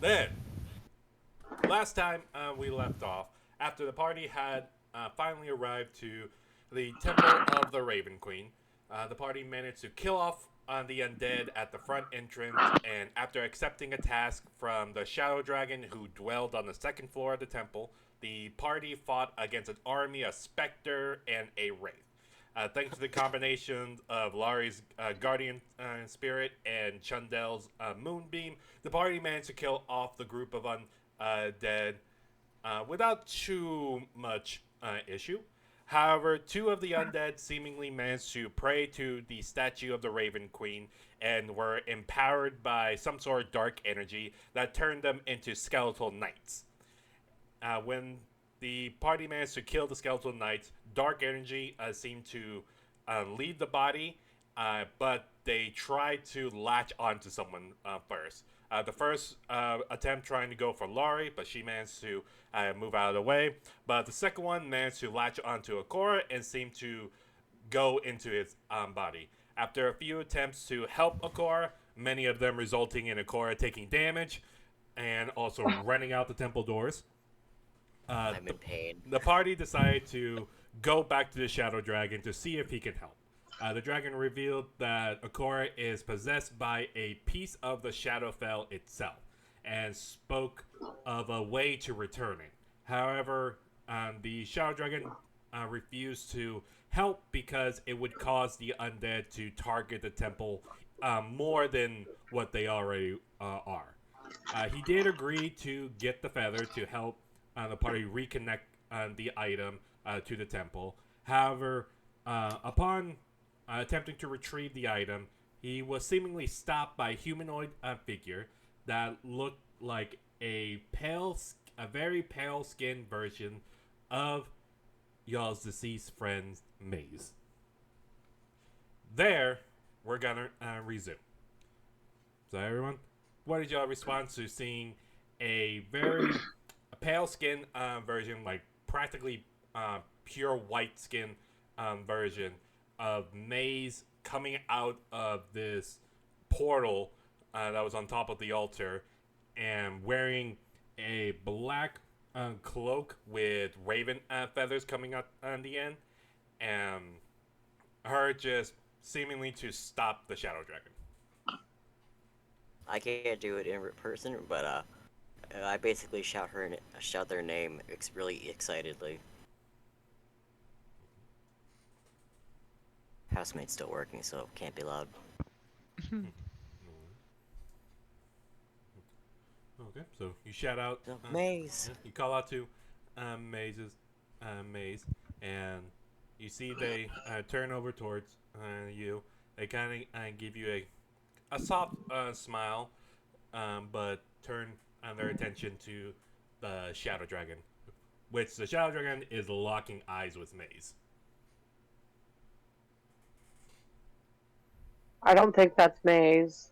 Then, last time we left off, after the party had finally arrived to the Temple of the Raven Queen, the party managed to kill off the undead at the front entrance, and after accepting a task from the Shadow Dragon who dwelled on the second floor of the temple, the party fought against an army of Spectre and a Wraith. Thanks to the combination of Laurie's Guardian Spirit and Chundel's Moonbeam, the party managed to kill off the group of undead without too much issue. However, two of the undead seemingly managed to pray to the statue of the Raven Queen and were empowered by some sort of dark energy that turned them into skeletal knights. When the party managed to kill the skeletal knights, dark energy seemed to leave the body, but they tried to latch onto someone first. The first attempt trying to go for Laurie, but she managed to move out of the way. But the second one managed to latch onto Akora and seemed to go into his body. After a few attempts to help Akora, many of them resulting in Akora taking damage and also running out the temple doors, I'm in pain. the party decided to go back to the Shadow Dragon to see if he can help. The dragon revealed that Akora is possessed by a piece of the Shadowfell itself and spoke of a way to return it. However, the Shadow Dragon refused to help because it would cause the undead to target the temple more than what they already are. He did agree to get the feather to help the party reconnect the item to the temple. However, upon attempting to retrieve the item, he was seemingly stopped by a humanoid figure that looked like a very pale skinned version of y'all's deceased friend's Maze. There, we're gonna resume. So everyone, what is y'all response to seeing a very pale skin version, like practically pure white skin version of Maze coming out of this portal that was on top of the altar and wearing a black cloak with raven feathers coming out on the end, and her just seemingly to stop the Shadow Dragon. I can't do it in person, but I basically shout their name really excitedly. Housemate's still working, so can't be loud. Okay, so you shout out Maze. You call out to Maze, and you see they turn over towards you. They kind of give you a soft smile, but turn their attention to the Shadow Dragon, which the Shadow Dragon is locking eyes with Maze. I don't think that's Maze.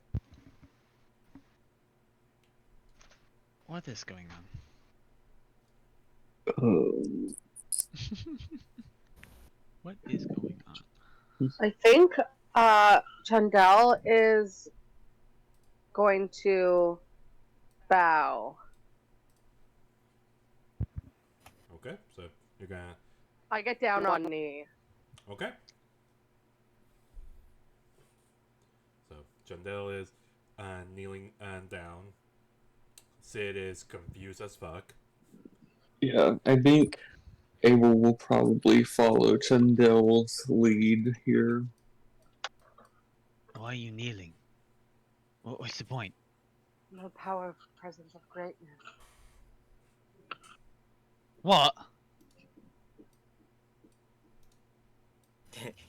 What is going on? Um, What is going on? I think Chandel is going to bow. Okay, so you're gonna. I get down on knee. Okay. So Chandel is kneeling down. Sid is confused as fuck. yeah, I think Abel will probably follow Chandel's lead here. Why are you kneeling? What's the point? No power of presence of greatness. What?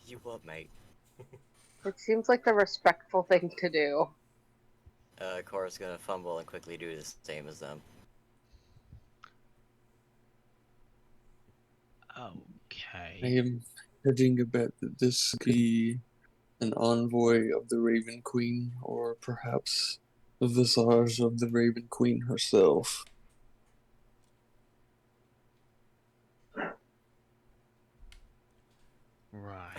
You what, mate? It seems like the respectful thing to do. Cora's gonna fumble and quickly do the same as them. I Okay. am hedging a bet that this could be an envoy of the Raven Queen, or perhaps the visage of the Raven Queen herself. Right.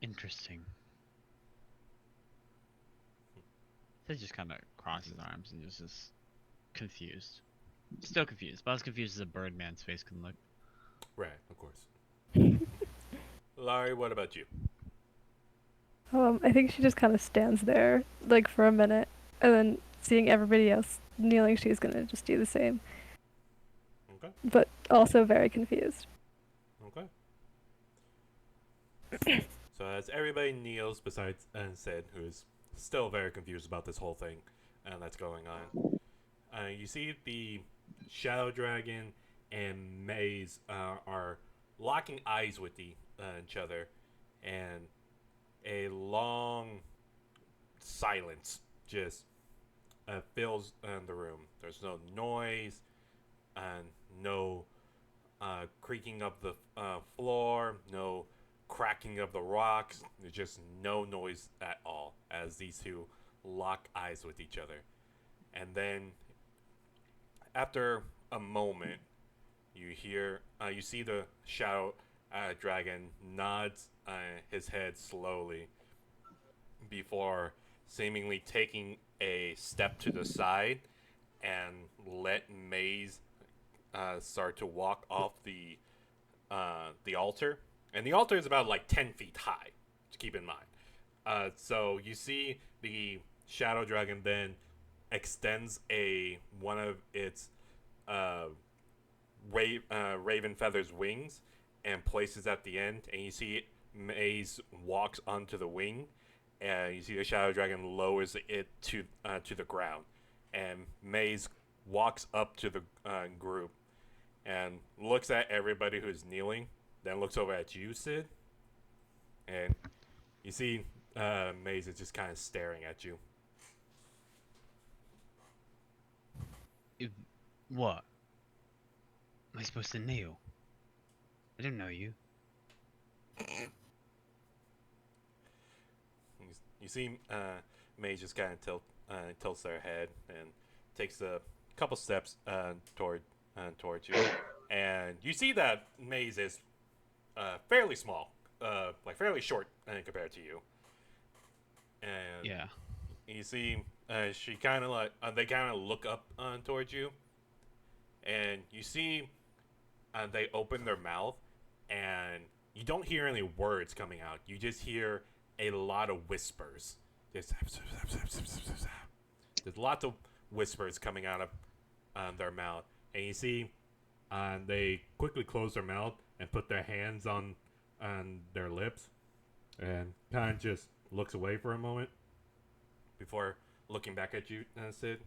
Interesting. They just kind of cross his arms and just confused. Still confused, but as confused as a Birdman's face can look. Right, of course. Laurie, what about you? I think she just kind of stands there, like, for a minute, and then seeing everybody else kneeling, she's gonna just do the same. Okay. But also very confused. Okay. So as everybody kneels, besides Sid, who is still very confused about this whole thing that's going on, you see the Shadow Dragon and Maze are locking eyes with each other, and a long silence just fills the room. There's no noise and no creaking of the floor, no cracking of the rocks. There's just no noise at all as these two lock eyes with each other. And then, after a moment, you see the shadow dragon nods his head slowly before seemingly taking a step to the side and let Maze start to walk off the altar. And the altar is about like 10 feet high, to keep in mind. So you see the shadow dragon then extends one of its raven feather's wings and places at the end, and you see Maze walks onto the wing, and you see the shadow dragon lowers it to the ground, and Maze walks up to the group and looks at everybody who's kneeling, then looks over at you, Sid, and you see Maze is just kind of staring at you. What? Am I supposed to kneel? I don't know you. You see Maze just kind of tilts their head and takes a couple steps towards you, and you see that Maze is fairly small, like fairly short compared to you. And Yeah. you see she kind of like they kind of look up towards you, and you see they open their mouth, and you don't hear any words coming out. You just hear a lot of whispers. There's lots of whispers coming out of their mouth, and you see they quickly close their mouth and put their hands on their lips, and kind of just looks away for a moment before looking back at you, Sid.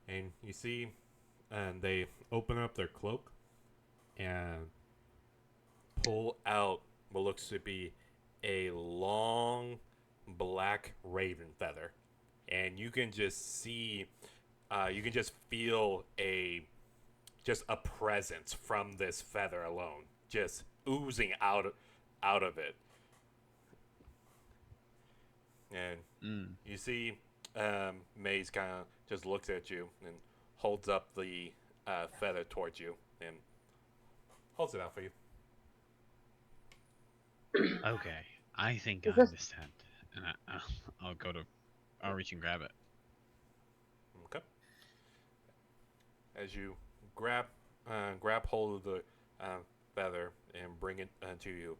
And you see, they open up their cloak and pull out what looks to be a long black raven feather, and you can just see, you can just feel just a presence from this feather alone, just oozing out of it. And you see, Maze kind of just looks at you and holds up the feather towards you and holds it out for you. Okay, I think I Is this- understand, and I'll reach and grab it. Okay. As you grab hold of the feather and bring it to you,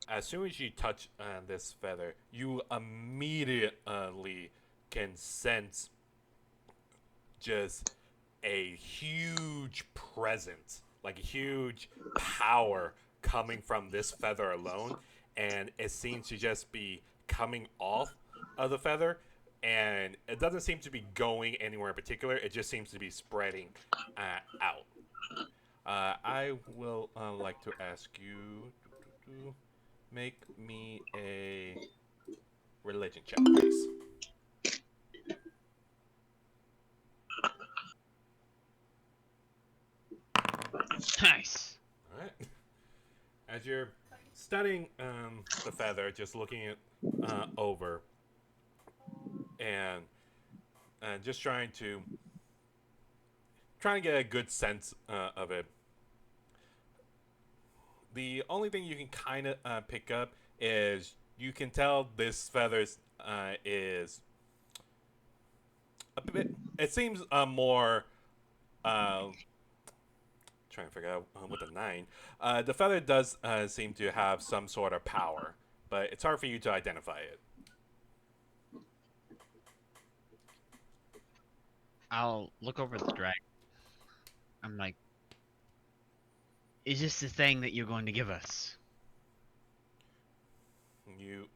as soon as you touch this feather, you immediately can sense just a huge presence, like a huge power coming from this feather alone, and it seems to just be coming off of the feather, and it doesn't seem to be going anywhere in particular. It just seems to be spreading out. I will like to ask you to make me a religion check, please. Nice. All right. As you're studying the feather, just looking it over, and just trying to get a good sense of it. The only thing you can kind of pick up is you can tell this feather is a bit. It seems more. Trying to figure out with the 9. The feather does seem to have some sort of power, but it's hard for you to identify it. I'll look over at the dragon. I'm like, is this the thing that you're going to give us? You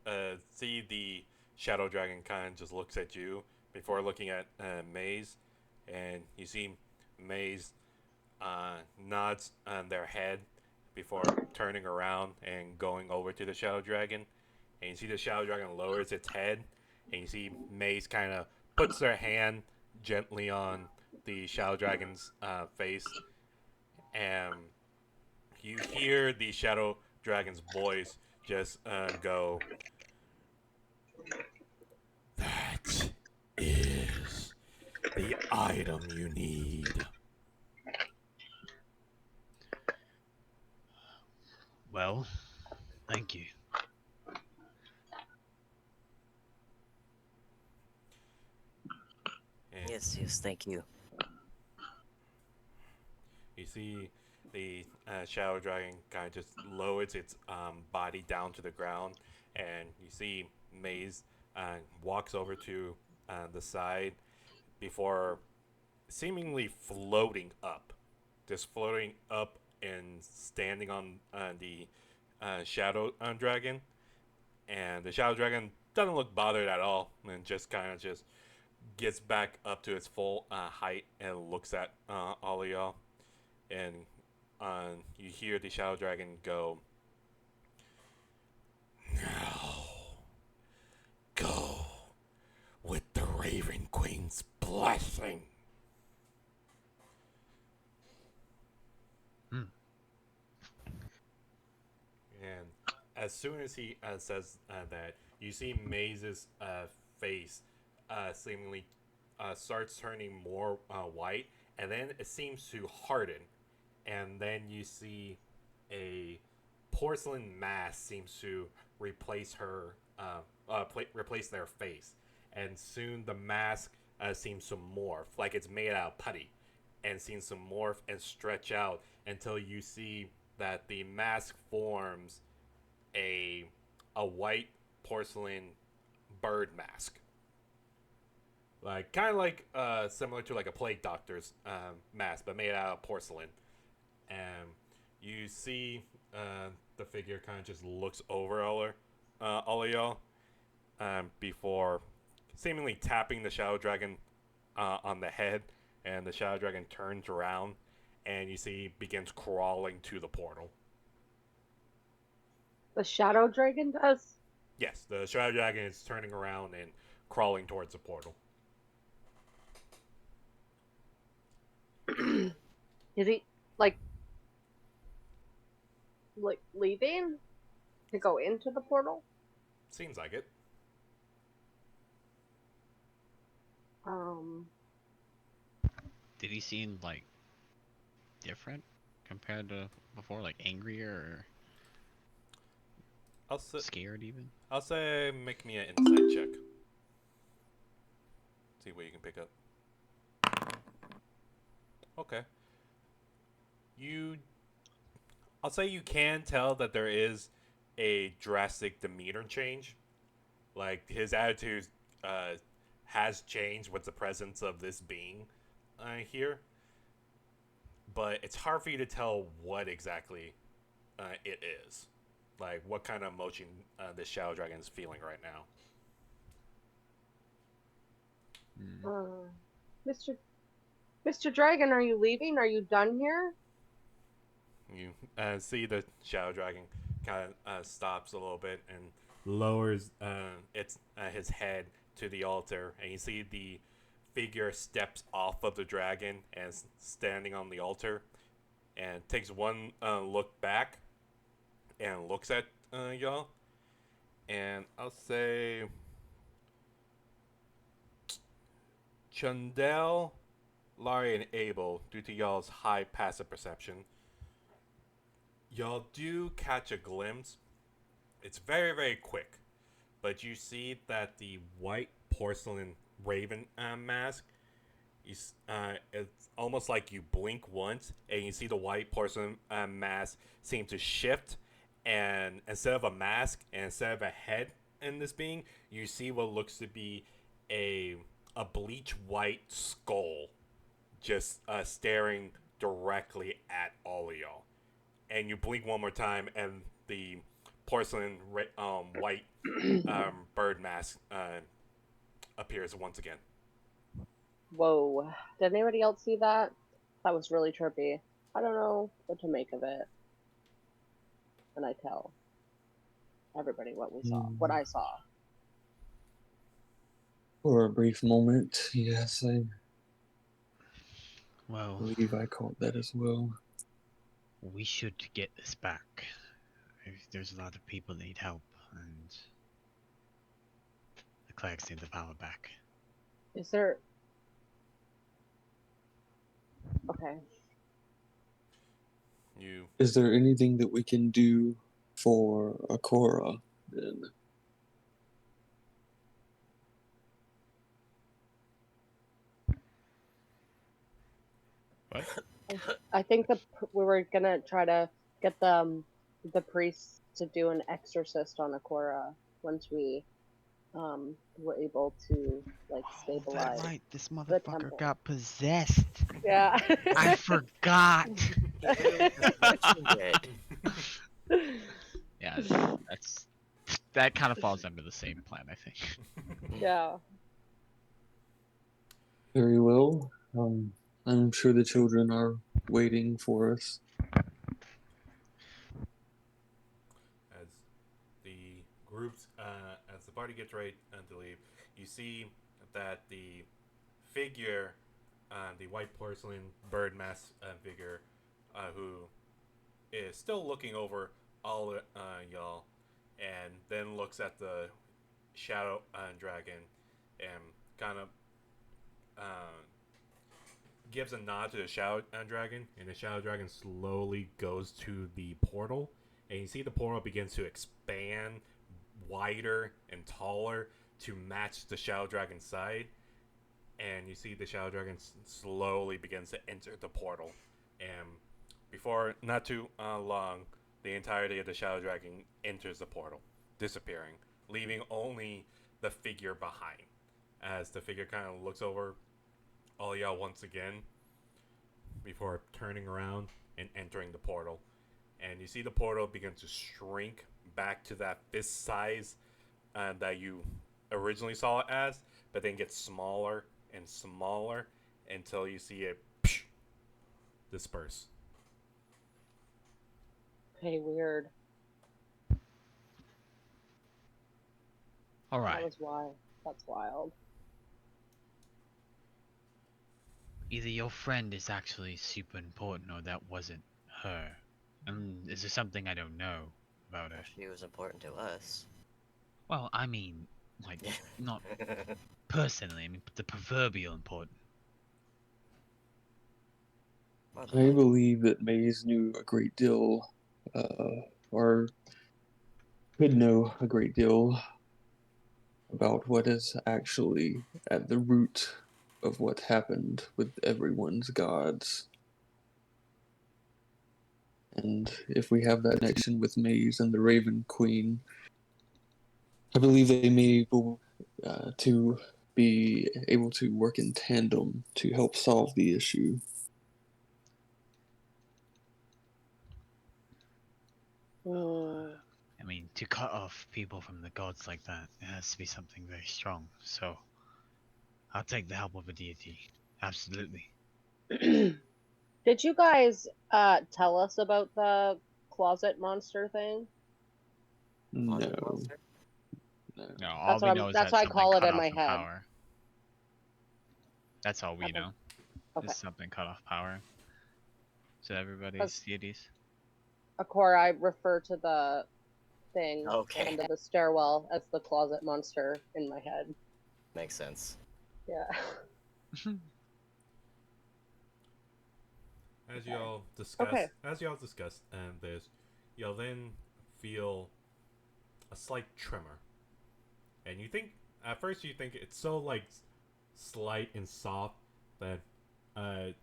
see the shadow dragon kind of just looks at you before looking at Maze, and you see Maze nods on their head before turning around and going over to the shadow dragon. And you see the shadow dragon lowers its head, and you see Maze kind of puts their hand gently on the shadow dragon's face, and you hear the shadow dragon's voice just go, "That is the item you need." Well, thank you. And Yes, thank you. you see the shadow dragon kind of just lowers its body down to the ground, and you see Maze walks over to the side before seemingly floating up, just floating up and standing on the shadow dragon, and the shadow dragon doesn't look bothered at all, and just kind of just gets back up to its full height and looks at all of y'all, and you hear the shadow dragon go, "Now go with the Raven Queen's blessing." Hmm. And as soon as he says that, you see Maze's face seemingly starts turning more white, and then it seems to harden. And then you see a porcelain mask seems to replace her, replace their face. And soon the mask seems to morph, like it's made out of putty, and seems to morph and stretch out until you see that the mask forms a white porcelain bird mask, like kind of like similar to like a plague doctor's mask, but made out of porcelain. And you see the figure kind of just looks over all of y'all before seemingly tapping the shadow dragon on the head, and the shadow dragon turns around, and you see begins crawling to the portal. The shadow dragon does? Yes, the shadow dragon is turning around and crawling towards the portal. Is he like leaving to go into the portal? Seems like it. Did he seem like different compared to before, like angrier or I'll say, scared even? I'll say make me an insight check. See what you can pick up. Okay. I'll say you can tell that there is a drastic demeanor change. Like his attitude has changed with the presence of this being here, but it's hard for you to tell what exactly it is. Like what kind of emotion this shadow dragon is feeling right now. Mr. Mr. Dragon, are you leaving? Are you done here? You see the shadow dragon kind of stops a little bit and lowers his head to the altar, and you see the figure steps off of the dragon and standing on the altar, and takes one look back and looks at y'all, and I'll say Chundel, Laurie, and Abel, due to y'all's high passive perception, y'all do catch a glimpse. It's very, very quick, but you see that the white porcelain raven mask. It's almost like you blink once and you see the white porcelain mask seem to shift, and instead of a mask and instead of a head in this being, you see what looks to be a bleach white skull just staring directly at all of y'all. And you blink one more time, and the white bird mask appears once again. Whoa. Did anybody else see that? That was really trippy. I don't know what to make of it. And I tell everybody what we saw, what I saw. For a brief moment, yes, I Well, believe I caught that as well. we should get this back. There's a lot of people that need help, and the clerics need the power back. Is there... Okay. Is there anything that we can do for Akora then? What? I think we were gonna try to get the priests to do an exorcist on Akora once we were able to like stabilize. That's right. This temple. motherfucker got possessed. Yeah. I forgot. Yeah, that kind of falls under the same plan, I think. Yeah. Very well. I'm sure the children are waiting for us. As the groups, as the party gets ready to leave, you see that the figure, the white porcelain bird mask figure, who is still looking over all y'all, and then looks at the shadow dragon and kind of gives a nod to the shadow dragon, and the shadow dragon slowly goes to the portal, and you see the portal begins to expand wider and taller to match the shadow dragon's side, and you see the shadow dragon slowly begins to enter the portal, and before not too long, the entirety of the shadow dragon enters the portal, disappearing, leaving only the figure behind, as the figure kind of looks over all y'all once again before turning around and entering the portal. And you see the portal begin to shrink back to that fist size that you originally saw it as, but then gets smaller and smaller until you see it disperse. Okay, weird. All right. That was wild. That's wild. Either your friend is actually super important, or that wasn't her. Is there something I don't know about her? She was important to us. Well, I mean, like, not personally. I mean, the proverbial important. I believe that Maze knew a great deal, or could know a great deal about what is actually at the root of what happened with everyone's gods. And if we have that connection with Maze and the Raven Queen, I believe they may be able to work in tandem to help solve the issue. I mean, to cut off people from the gods like that, it has to be something very strong. So, I'll take the help of a deity. Absolutely. Did you guys tell us about the closet monster thing? No. No, all we know is that's that what I something call it cut in off my the head. power. That's all we Okay. know. Okay. Is something cut off power. So everybody's deities. Akora, I refer to the thing Okay. under the stairwell as the closet monster in my head. Makes sense. Yeah. As y'all discuss, this, you'll then feel a slight tremor, and you think at first you think it's so like slight and soft that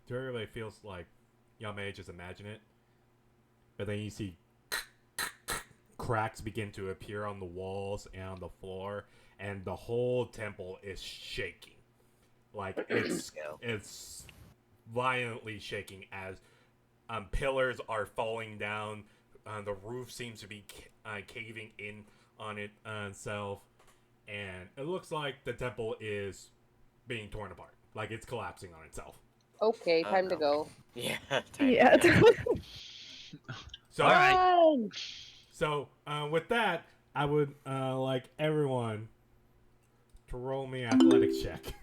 really feels like y'all may just imagine it. But then you see cracks begin to appear on the walls and on the floor, and the whole temple is shaking. Like it's violently shaking as pillars are falling down. The roof seems to be caving in on itself, and it looks like the temple is being torn apart. Like it's collapsing on itself. Okay, Oh, time to no. go. Yeah. Time Yeah. to go. So, Run! so with that, I would like everyone to roll me an athletics check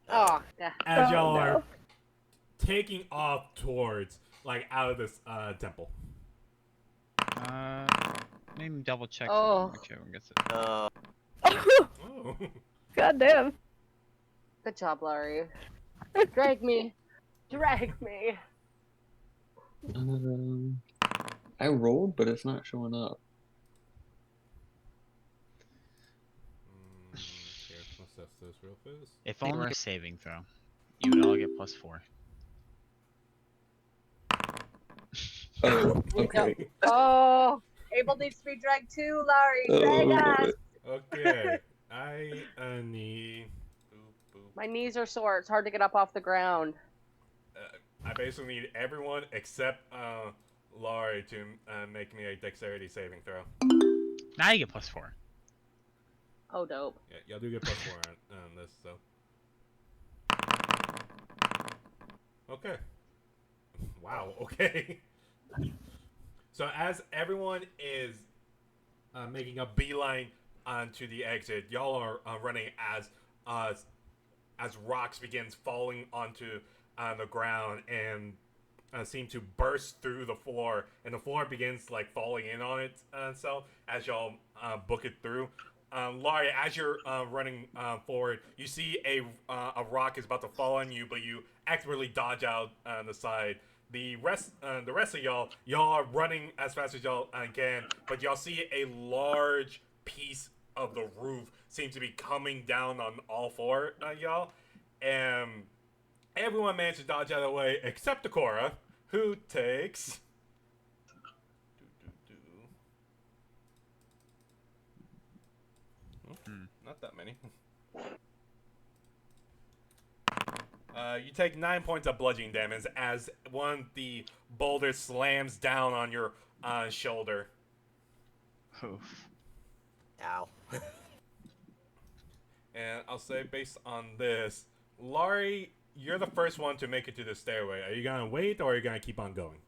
Oh, yeah. as Oh, y'all are no. taking off towards like out of this temple. Let me double check. Oh. Make sure everyone gets it. Oh. God damn. Good job, Laurie. Drag me. Drag me. I rolled, but it's not showing up. Here, let's test this real fast. If only a saving throw, you would all get +4. Oh, okay. Oh, Abel needs to be dragged too, Laurie. Drag Oh, us. Okay, I need. Boop, boop. My knees are sore. It's hard to get up off the ground. I basically need everyone except Laurie to make me a dexterity saving throw. Now you get +4. Oh, dope. Yeah, y'all do get +4 on this, so. Okay. Wow. Okay. So as everyone is making a beeline onto the exit, y'all are running as rocks begins falling onto the ground and seem to burst through the floor, and the floor begins like falling in on itself as y'all book it through. Laurie, as you're running forward, you see a rock is about to fall on you, but you actively dodge out on the side. The rest of y'all are running as fast as y'all can, but y'all see a large piece of the roof seem to be coming down on all four y'all, and everyone managed to dodge out of the way except Akora, who takes. Not that many. You take 9 points of bludgeoning damage as one of the boulders slams down on your shoulder. Oof. Ow. And I'll say, based on this, Laurie, you're the first one to make it to the stairway. Are you gonna wait, or are you gonna keep on going?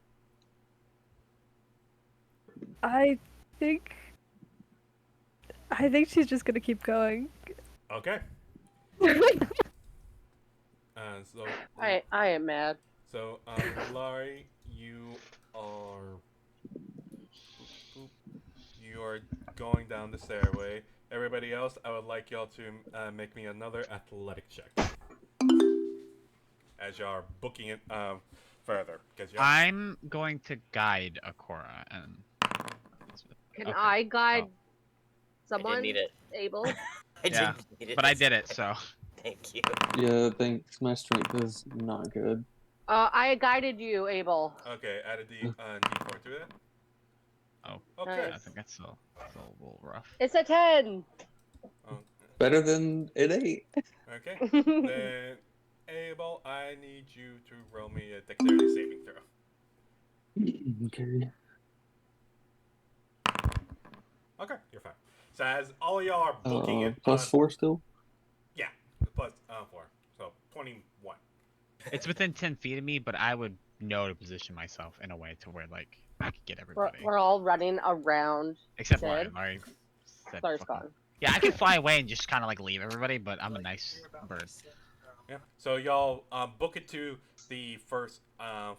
I think she's just gonna keep going. Okay. So I am mad. So, Laurie, you are you are going down the stairway. Everybody else, I would like y'all to make me another athletic check as y'all are booking it further. Because I'm going to guide Akora and. Can Okay. I guide I someone? didn't need it. Able? I Yeah, didn't need it. but I did it, so. Thank you. yeah, thanks. My strength is not good. I guided you, Abel. okay, add a D4 to it. Oh, Okay. I think that's a little rough. It's a 10. Oh, Better than an 8. okay. Then, Abel, I need you to roll me a dexterity saving throw. Okay. Okay, you're fine. So as all y'all are booking it, +4 still? yeah, plus 4, so 21. It's within 10 feet of me, but I would know to position myself in a way to where, like, I could get everybody. We're all running around. Except Sid. Lauren. Lauren said Claire's fuck off. gone. Yeah, I could fly away and just kind of, like, leave everybody, but I'm a nice bird. Yeah. So y'all book it to the first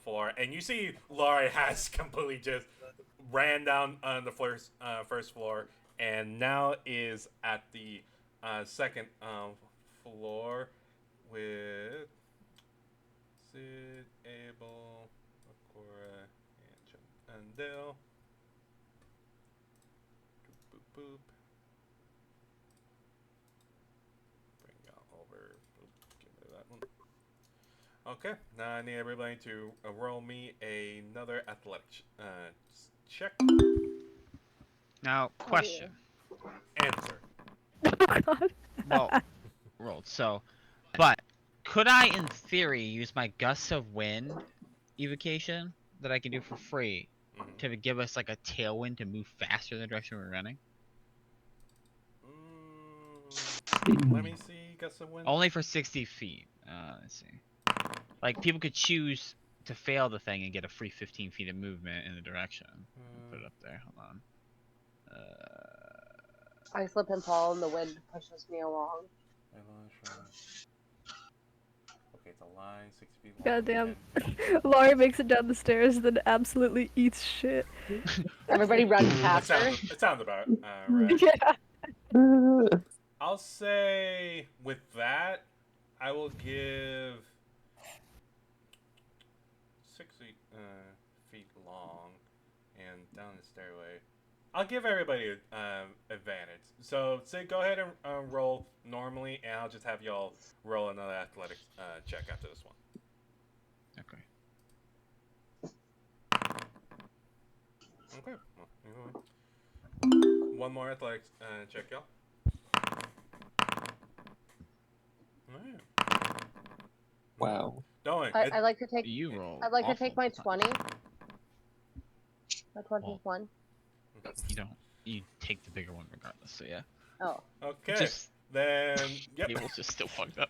floor, and you see Laurie has completely just ran down on the first floor, and now is at the second floor with Sid, Abel, Akora, and Dale. Boop, boop, boop. Bring y'all over. Boop. Okay, now I need everybody to roll me another athletic check. Now, Oh, question. Answer. Oh god. Well, rolled. So, but could I, in theory, use my gusts of wind evocation that I can do for free Mhm. to give us like a tailwind to move faster in the direction we're running? Let me see. Got some wind. Only for 60 feet. Let's see. Like people could choose to fail the thing and get a free 15 feet of movement in the direction. Put it up there. Hold on. I slip and fall, and the wind pushes me along. Okay, it's a line 60 feet long. Goddamn. 10 feet. Laurie makes it down the stairs, then absolutely eats shit. Everybody run It past her. sounds about right. Yeah. I'll say with that, I will give 60 feet long and down the stairway. I'll give everybody advantage. So say go ahead and roll normally, and I'll just have y'all roll another athletics check after this one. Okay. Okay. One more athletics check, y'all. Alright. Wow. Don't worry. I like to take. You roll. I'd like to awful take my this time. 20. My 21. You don't. You take the bigger one regardless. So yeah. Oh. Okay. Just Then yep. Abel's just still fucked up.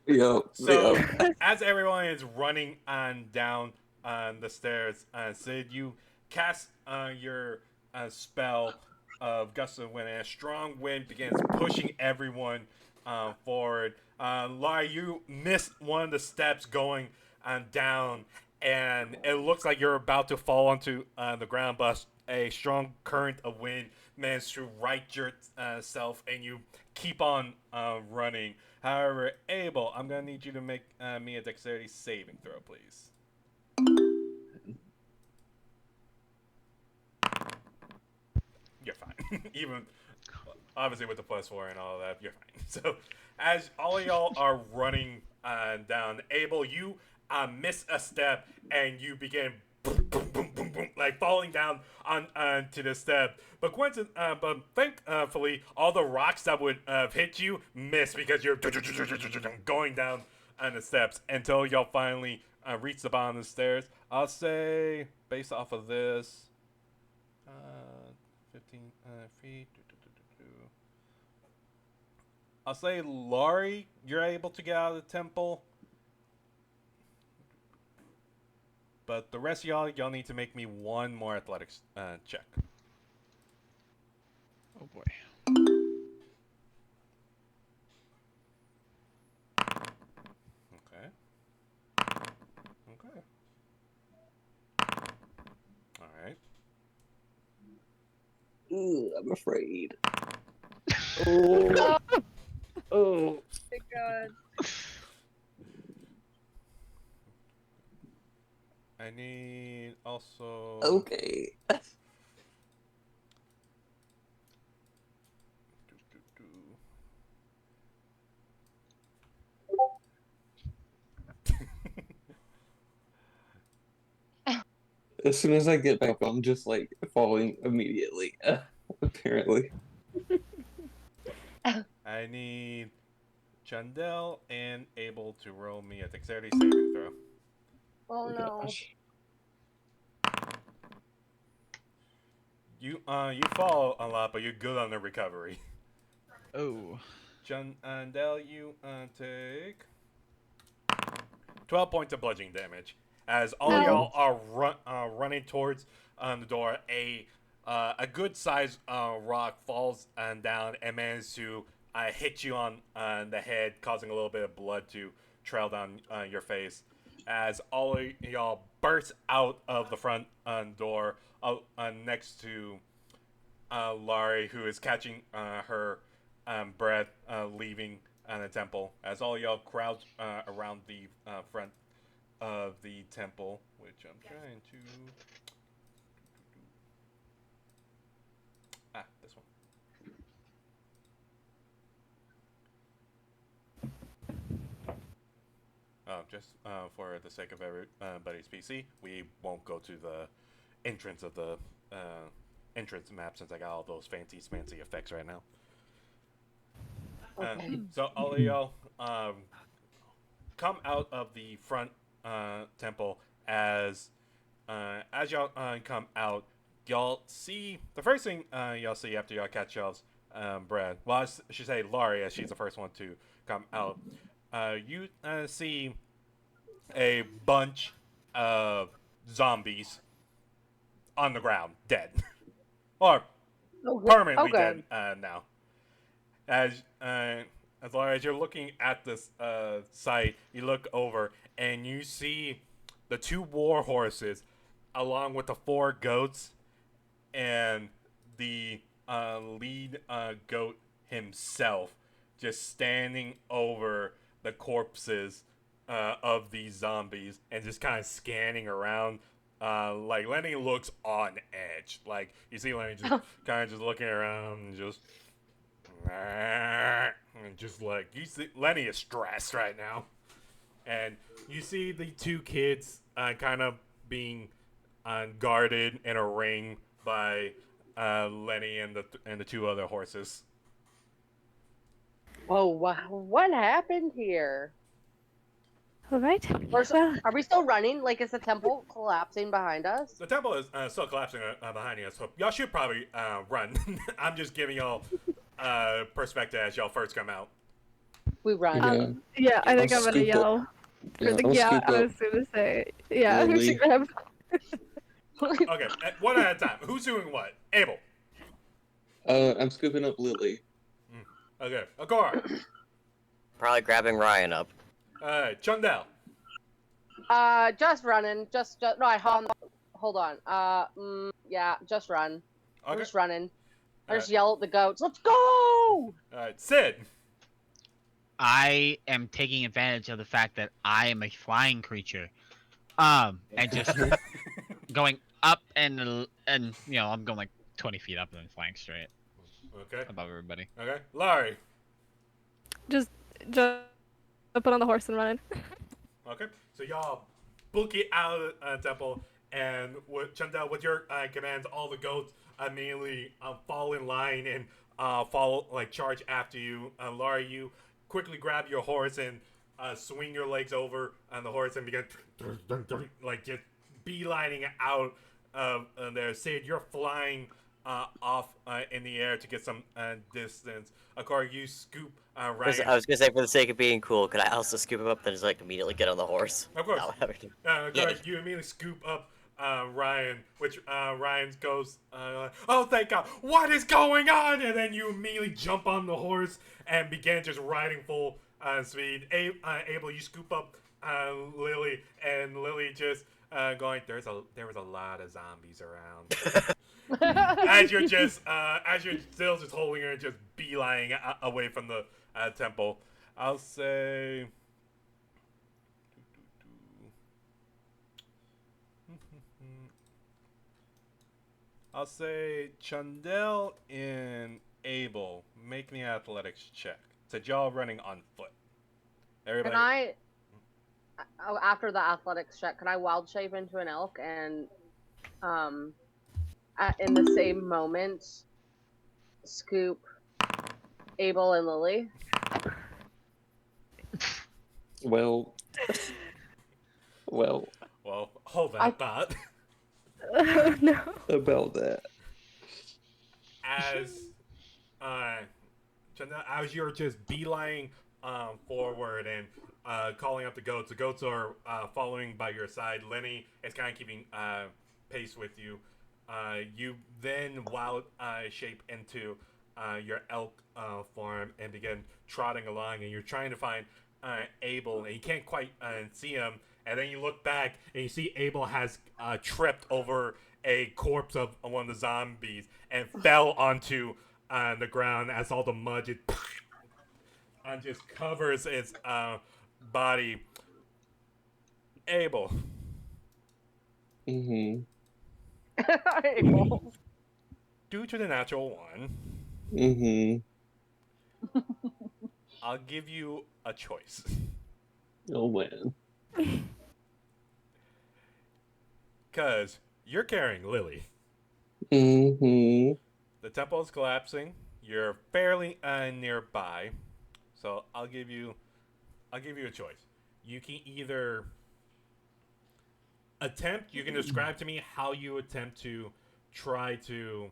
Yep. So Yep. as everyone is running on down on the stairs, Sid, you cast your spell of gust of wind, and a strong wind begins pushing everyone forward. Lara, you miss one of the steps going down, and it looks like you're about to fall onto the ground, but a strong current of wind managed to right yourself, and you keep on running. However, Abel, I'm gonna need you to make me a dexterity saving throw, please. You're fine. Even obviously with the +4 and all of that, you're fine. So, as all of y'all are running down, Abel, you miss a step and you begin boom, boom, boom, boom, boom, like falling down on to the step. But thankfully, all the rocks that would have hit you miss because you're going down on the steps until y'all finally reach the bottom of the stairs. I'll say, based off of this, 15 feet. I'll say, Laurie, you're able to get out of the temple. But the rest of y'all need to make me one more athletics check. Oh boy. Okay. Okay. All right. Ugh, I'm afraid. Oh Oh. my god. I need also. Okay. As soon as I get back, I'm just like falling immediately. Apparently. I need Chandel and Abel to roll me a dexterity saving throw. Oh no. Gosh. You fall a lot, but you're good on the recovery. Oh. Chandel, you take 12 points of bludgeoning damage. As all of y'all are running towards the door, a good sized rock falls down and manages to hit you on the head, causing a little bit of blood to trail down your face. As all of y'all burst out of the front door next to Laurie, who is catching her breath, leaving the temple. As all y'all crowd around the front of the temple, which I'm trying to. This one. Oh, just for the sake of everybody's PC, we won't go to the entrance of the entrance map since I got all those fancy effects right now. Okay. So all of y'all come out of the front temple as y'all come out. Y'all see the first thing y'all see after y'all catch y'all's breath. Well, I should say Laurie, as she's the first one to come out. You see a bunch of zombies on the ground, dead, or permanently dead now. As long as you're looking at this site, you look over and you see the 2 war horses, along with the 4 goats, and the lead goat himself, just standing over the corpses of these zombies and just kind of scanning around. Like Lenny looks on edge. Like you see Lenny just kind of just looking around and just like you see Lenny is stressed right now, and you see the 2 kids kind of being guarded in a ring by Lenny and the 2 other horses. Whoa, what happened here? All right. First, Well, are we still running? Like, is the temple collapsing behind us? The temple is still collapsing behind you, so y'all should probably run. I'm just giving y'all perspective as y'all first come out. We run. yeah, I think I'll I'm gonna scoop yell. Yeah, I'll scoop I up was gonna say, yeah, we Lily. should grab. Okay, one at a time. Who's doing what? Abel. I'm scooping up Lily. Okay, Agora. Probably grabbing Ryan up. Chundel. Just running. Just no. Hold on. Yeah, just run. I'm Okay. just running. I just Alright. yell at the goats. Let's go! Sid. I am taking advantage of the fact that I am a flying creature, and just going up and you know I'm going like 20 feet up and then flying straight Okay. above everybody. Okay. Larry. Just put on the horse and running. Okay. So y'all book it out of the temple, and with Chundel, with your commands, all the goats immediately fall in line and follow, like charge after you. Laurie, you quickly grab your horse and swing your legs over on the horse and begin like just beelining out of there. Sid, you're flying off in the air to get some distance. Akar, you scoop Ryan. I was gonna say, for the sake of being cool, could I also scoop him up and just like immediately get on the horse? Of course. Yeah. You immediately scoop up Ryan, which Ryan goes, oh, thank God, what is going on? And then you immediately jump on the horse and begin just riding full speed. Abel, you scoop up Lily, and Lily just going, there was a lot of zombies around. as you're still just holding her and just beelining away from the temple. I'll say... I'll say Chundel and Abel, make me an athletics check. Said y'all running on foot. Everybody. Can I? After the athletics check, can I wild shape into an elk and, in the same moment, scoop Abel and Lily? Well, Well, hold that thought. Oh no. about that. As as you're just beelining forward and calling up the goats are following by your side. Lenny is kind of keeping pace with you. You then wild shape into your elk form and begin trotting along, and you're trying to find Abel, and you can't quite see him. And then you look back, and you see Abel has tripped over a corpse of one of the zombies and fell onto the ground as all the mud just covers its body. Abel. Mm-hmm. Abel. Due to the natural one, Mm-hmm. I'll give you a choice. Oh man. Because you're carrying Lily. Mm-hmm. The temple is collapsing. You're fairly nearby, so I'll give you a choice. You can either attempt. You can describe to me how you attempt to try to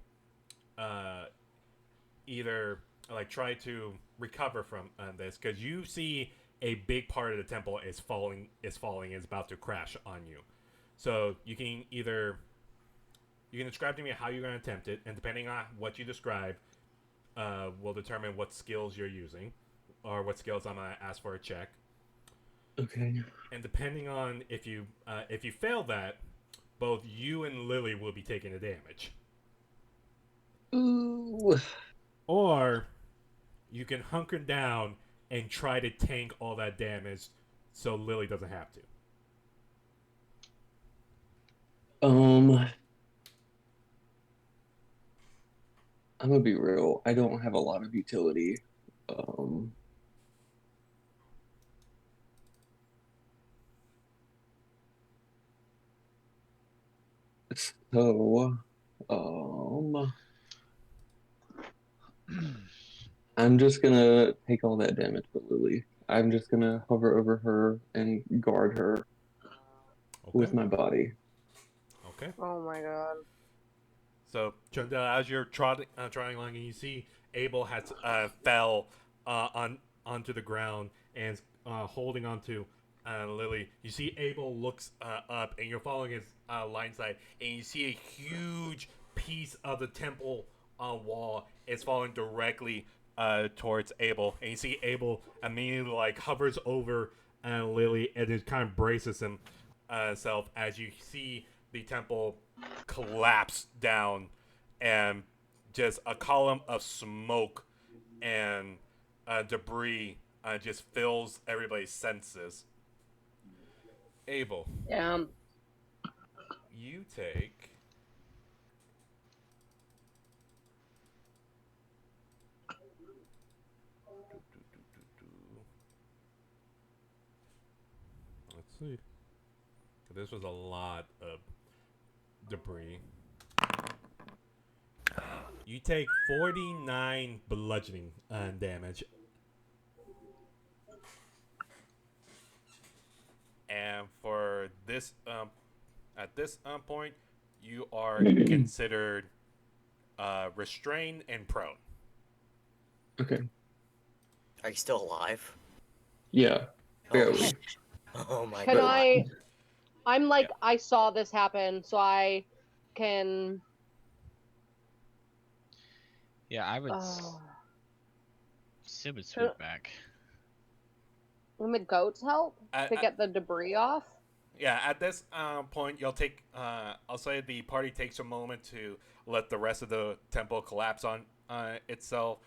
uh, either like try to recover from this, because you see a big part of the temple is falling, is about to crash on you. So you can describe to me how you're going to attempt it, and depending on what you describe, will determine what skills you're using, or what skills I'm going to ask for a check. Okay. And depending on if you fail that, both you and Lily will be taking the damage. Ooh. Or you can hunker down and try to tank all that damage so Lily doesn't have to. I'm gonna be real. I don't have a lot of utility. Um, so, um, I'm just gonna take all that damage for Lily. I'm just gonna hover over her and guard her Okay. with my body. Okay. Oh my god. So, Chundel, as you're trotting along, and you see Abel has fell onto the ground and is holding onto Lily. You see Abel looks up, and you're following his line side, and you see a huge piece of the temple wall is falling directly towards Abel, and you see Abel immediately like hovers over Lily, and it kind of braces himself as you see the temple collapse down, and just a column of smoke and debris just fills everybody's senses. Abel, Yeah. you take let's see. This was a lot of debris. You take 49 bludgeoning damage. And for this, at this point, you are considered restrained and prone. Okay. Are you still alive? Yeah, Oh, barely. oh my Can god. I'm like, Yeah. I saw this happen, so I can. Yeah, I would Uh, still would can, swoop back. can the goats help At, to at, get the debris off? yeah, at this point, you'll take. I'll say the party takes a moment to let the rest of the temple collapse on itself.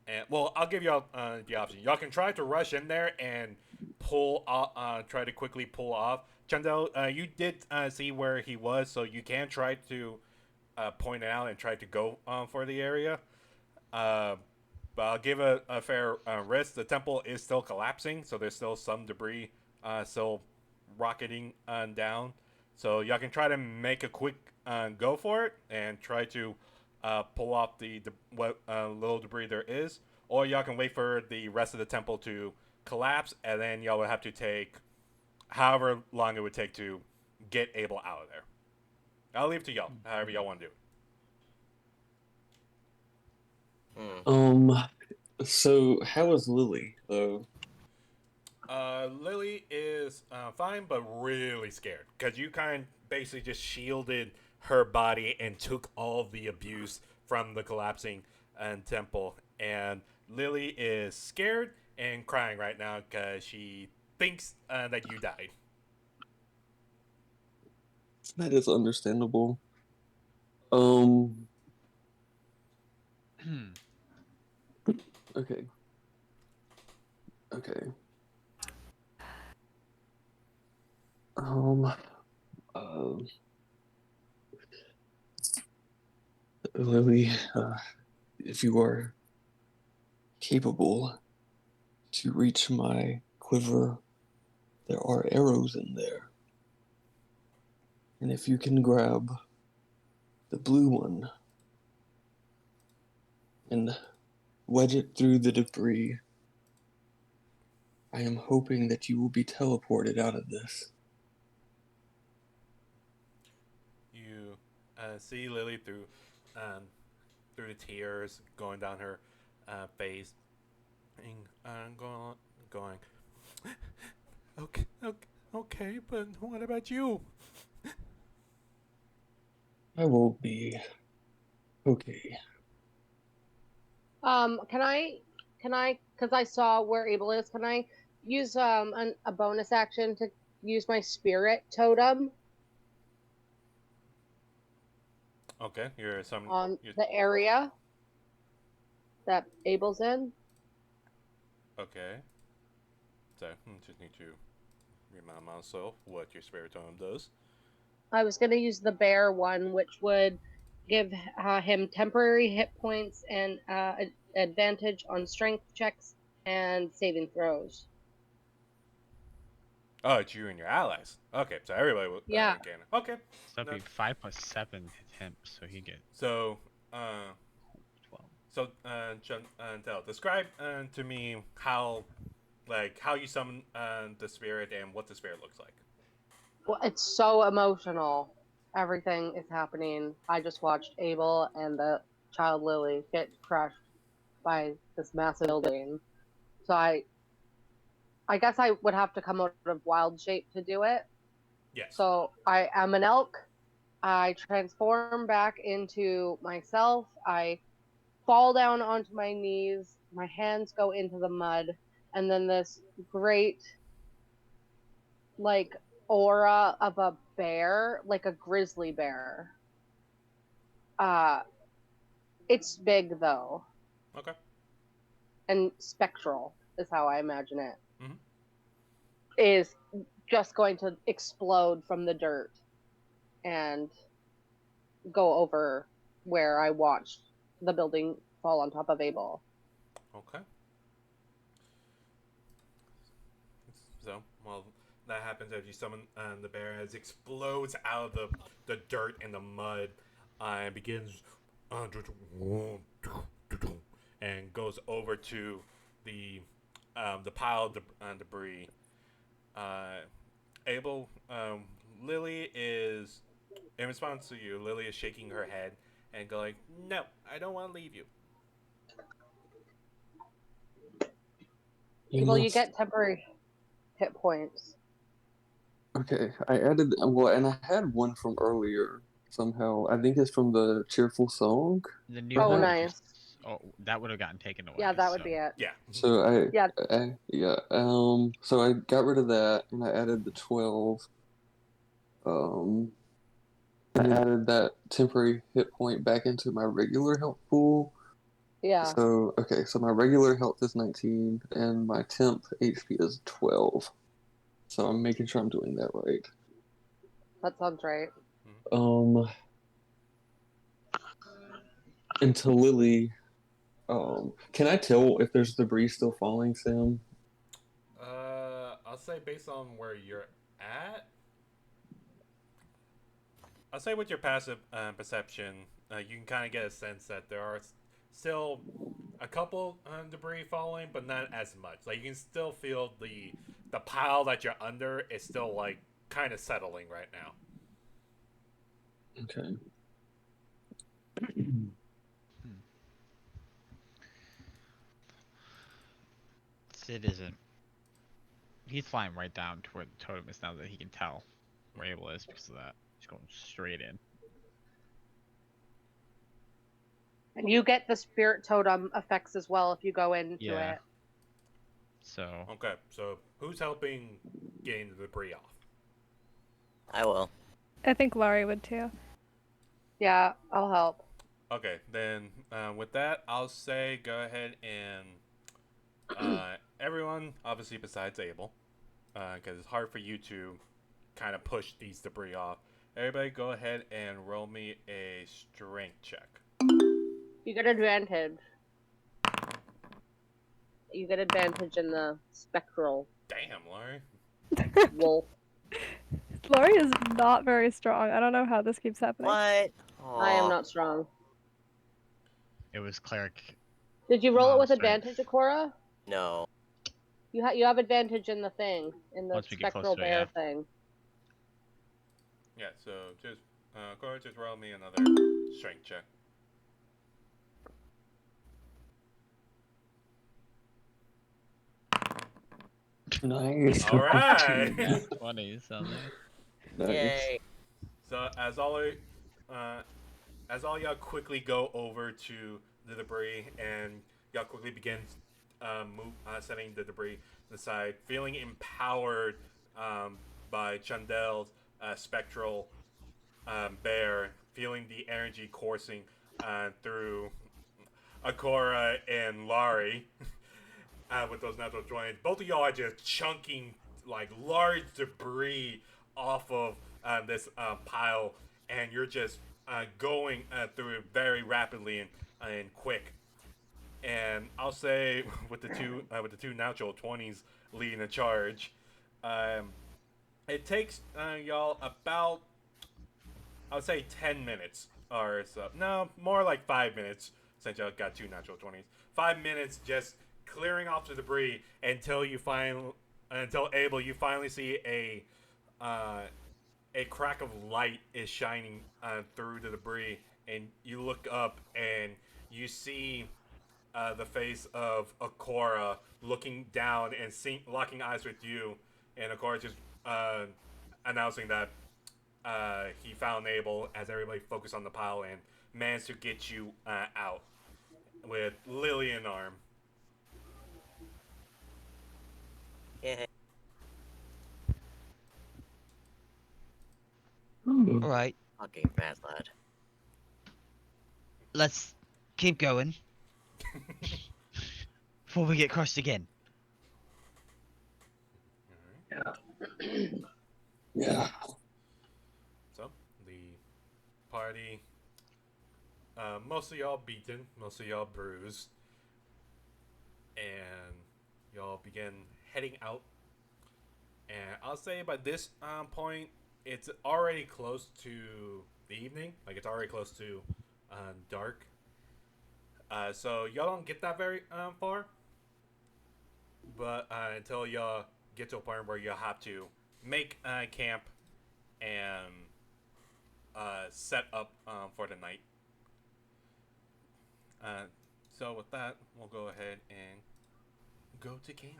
And well, I'll give y'all the option. Y'all can try to rush in there and try to quickly pull off. Chandel, you did see where he was, so you can try to point it out and try to go for the area. Uh, but I'll give a fair risk. The temple is still collapsing, so there's still some debris still rocketing down. So y'all can try to make a quick go for it and try to pull off what little debris there is, or y'all can wait for the rest of the temple to collapse, and then y'all would have to take however long it would take to get Abel out of there. I'll leave it to y'all, however y'all want to do it. Hmm. So how is Lily though? Lily is fine, but really scared because you kind of basically just shielded her body and took all the abuse from the collapsing temple. And Lily is scared and crying right now because she thinks that you died. That is understandable. Um, okay. Okay. Um, uh, Lily, if you are capable to reach my quiver there are arrows in there. And if you can grab the blue one and wedge it through the debris, I am hoping that you will be teleported out of this. You see Lily through the tears going down her face, and going. Okay, okay, but what about you? I will be okay. Because I saw where Abel is, can I use a bonus action to use my spirit totem Okay, on the area that Abel's in? Okay. So just need to remind myself what your spirit tome does. I was gonna use the bear one, which would give him temporary hit points and advantage on strength checks and saving throws. Oh, it's you and your allies. Okay, so everybody will Yeah. gain it. Okay. So that'd No. be 5 plus 7 hit him, so he get So 12. So, Chantel, describe to me how you summon the spirit and what the spirit looks like. Well, it's so emotional. Everything is happening. I just watched Abel and the child Lily get crushed by this massive building. So I guess I would have to come out of wild shape to do it. Yes. So I am an elk. I transform back into myself. I fall down onto my knees. My hands go into the mud. And then this great, like, aura of a bear, like a grizzly bear. It's big, though. Okay. And spectral is how I imagine it. Mm-hmm. Is just going to explode from the dirt and go over where I watched the building fall on top of Abel. Okay. So, well, that happens as you summon the bear as it explodes out of the dirt and the mud and begins and goes over to the pile of debris. Abel, Lily is, in response to you, Lily is shaking her head and going, "No, I don't want to leave you." Abel, you get temporary hit points. Okay, I added, well, and I had one from earlier somehow. I think it's from the cheerful song. The new Oh, one. nice. Oh, that would have gotten taken away. Yeah, that would so. be it. Yeah. So Yeah. so I got rid of that and I added the 12. I added that temporary hit point back into my regular health pool. Yeah. So so my regular health is 19 and my temp HP is 12. So I'm making sure I'm doing that right. That sounds right. And to Lily, can I tell if there's debris still falling, Sam? I'll say based on where you're at. I'll say with your passive perception, you can kind of get a sense that there are still a couple debris falling, but not as much. Like you can still feel the pile that you're under is still like kind of settling right now. Okay. Sid isn't. He's flying right down to where the totem is now that he can tell where Abel is because of that. He's going straight in. And you get the spirit totem effects as well if you go into it. So. Okay, so who's helping getting the debris off? I will. I think Laurie would too. Yeah, I'll help. Okay, then with that, I'll say go ahead and everyone, obviously besides Abel, because it's hard for you to kind of push these debris off. Everybody go ahead and roll me a strength check. You get advantage. You get advantage in the spectral. Damn, Laurie. Wolf. Lori is not very strong. I don't know how this keeps happening. What? I am Aw. not strong. It was cleric. Did you roll it with Monster. advantage, Akora? No. You have advantage in the thing, in the Once we get close spectral to it, bear yeah. thing. Yeah, so just Cora, just roll me another strength check. Nice. All right. Yeah, 20 something. Nice. Yay. So as all y'all quickly go over to the debris and y'all quickly begin setting the debris to the side, feeling empowered by Chandel's spectral bear, feeling the energy coursing through Akora and Lari with those natural joints. Both of y'all are just chunking like large debris off of this pile, and you're just going through it very rapidly and quick. And I'll say with the two natural 20s leading the charge, um, it takes y'all about, I would say, 10 minutes or so. No, more like 5 minutes since y'all got two natural 20s. 5 minutes just clearing off the debris until you finally see a crack of light is shining through the debris, and you look up and you see the face of Akora looking down and locking eyes with you, and Akora just announcing that he found Abel as everybody focused on the pile and managed to get you out with Lily in arm. Yay. Ooh. Alright, Fucking mad lad. let's keep going. Before we get crushed again. Yeah. So the party, most of y'all beaten, most of y'all bruised, and y'all begin heading out. And I'll say by this point, it's already close to the evening. Like it's already close to dark. So y'all don't get that very far. But until y'all get to a point where you'll have to make camp and set up for the night. So with that, we'll go ahead and go to camp.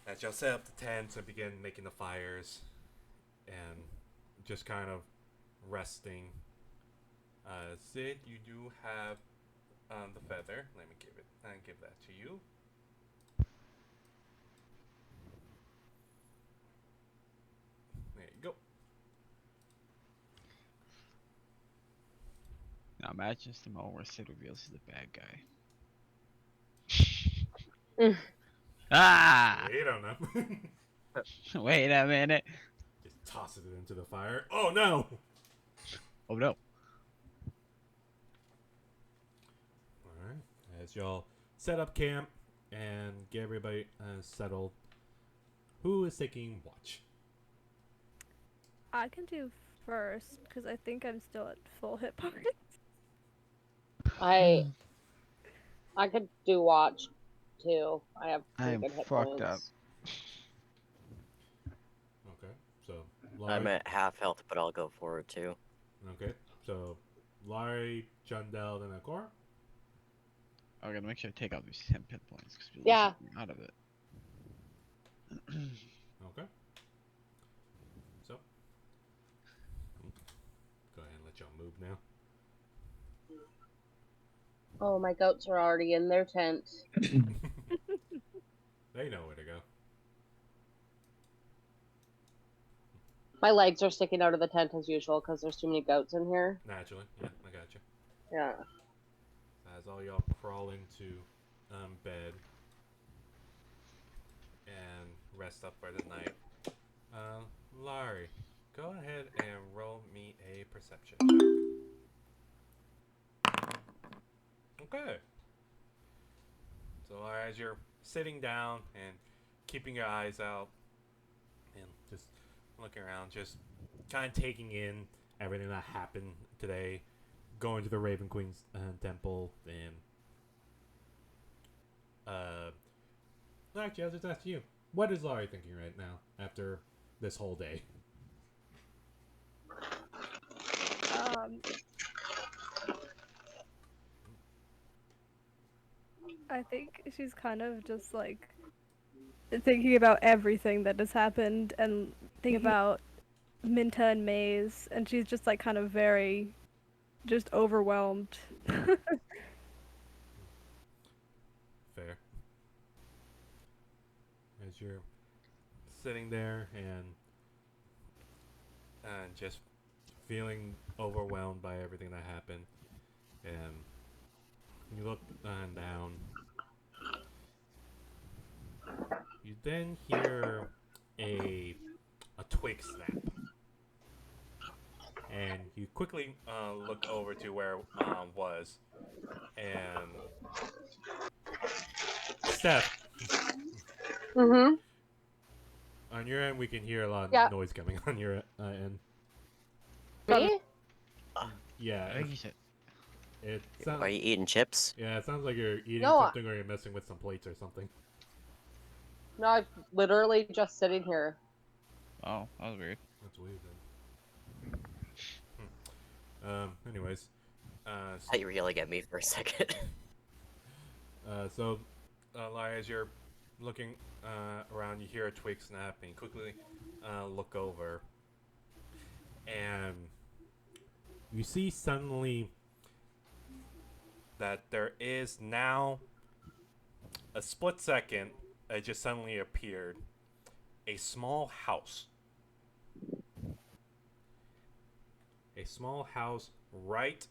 As y'all set up the tents and begin making the fires and just kind of resting. Sid, you do have the feather. Let me give that to you. There you go. Now imagine the moment where Sid reveals he's the bad guy. Mm. Ah! Wait on them. Wait a minute. Just tosses it into the fire. Oh no! Oh no. Alright. As y'all set up camp and get everybody settled, who is taking watch? I can do first because I think I'm still at full hit points. I could do watch too. I have I pretty am good hit fucked points. up. Okay. So, I'm Laurie. at half health, but I'll go for it too. Okay. So, Laurie, Jundel, then Akora. I gotta make sure I take out these 10 hit points because we Yeah. lose something out of it. Okay. So, go ahead and let y'all move now. Oh, my goats are already in their tent. They know where to go. My legs are sticking out of the tent as usual because there's too many goats in here. Naturally. Yeah, I got you. Yeah. As all y'all crawl into bed and rest up for the night, Laurie, go ahead and roll me a perception check. Okay. So as you're sitting down and keeping your eyes out and just looking around, just kind of taking in everything that happened today, going to the Raven Queen's temple, and actually, I'll just ask you, what is Laurie thinking right now after this whole day? Um, I think she's kind of just like thinking about everything that has happened and thinking about Minta and Maze, and she's just like kind of very just overwhelmed. Fair. As you're sitting there and just feeling overwhelmed by everything that happened, and you look down. You then hear a twig snap, and you quickly look over to where was, and Steph, Mm-hmm. on your end, we can hear a lot Yeah. of noise coming on your end. Me? Yeah, I think you said. it sounds. Are you eating chips? Yeah, it sounds like you're eating No, something or you're messing with some plates or something. No, I'm literally just sitting here. Oh, that was weird. That's weird then. Anyways, I thought you were yelling at me for a second. so, Lara, as you're looking around, you hear a twig snap, and you quickly look over, and you see suddenly that there is now a split second. It just suddenly appeared a small house. A small house right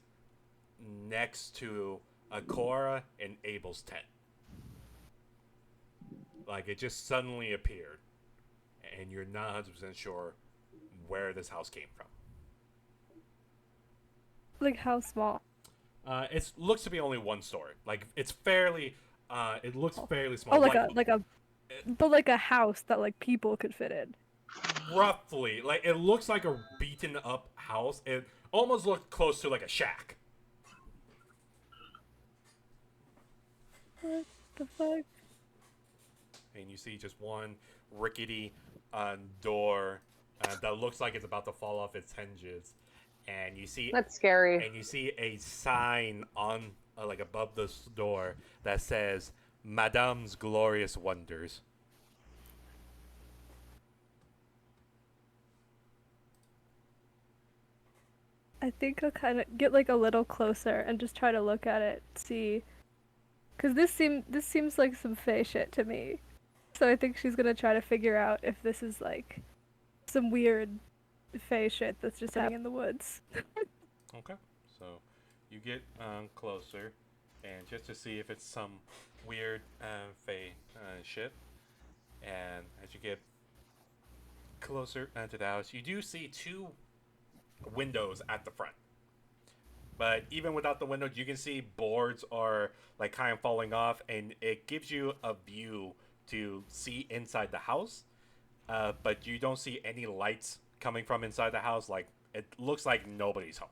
next to Akora and Abel's tent. Like, it just suddenly appeared, and you're not 100% sure where this house came from. Like how small? It looks to be only one story. Like, it's fairly, it looks fairly small. Oh, like a house that like people could fit in. Roughly, like, it looks like a beaten up house. It almost looked close to like a shack. What the fuck? And you see just one rickety door that looks like it's about to fall off its hinges, and you see That's scary. a sign on like above this door that says "Madame's Glorious Wonders." I think I'll kind of get like a little closer and just try to look at it, see, cause this seems like some fey shit to me. So I think she's gonna try to figure out if this is like some weird fey shit that's just happening in the woods. Okay, so you get closer, and just to see if it's some weird fey shit. And as you get closer to the house, you do see two windows at the front. But even without the windows, you can see boards are like kind of falling off, and it gives you a view to see inside the house. But you don't see any lights coming from inside the house. Like, it looks like nobody's home.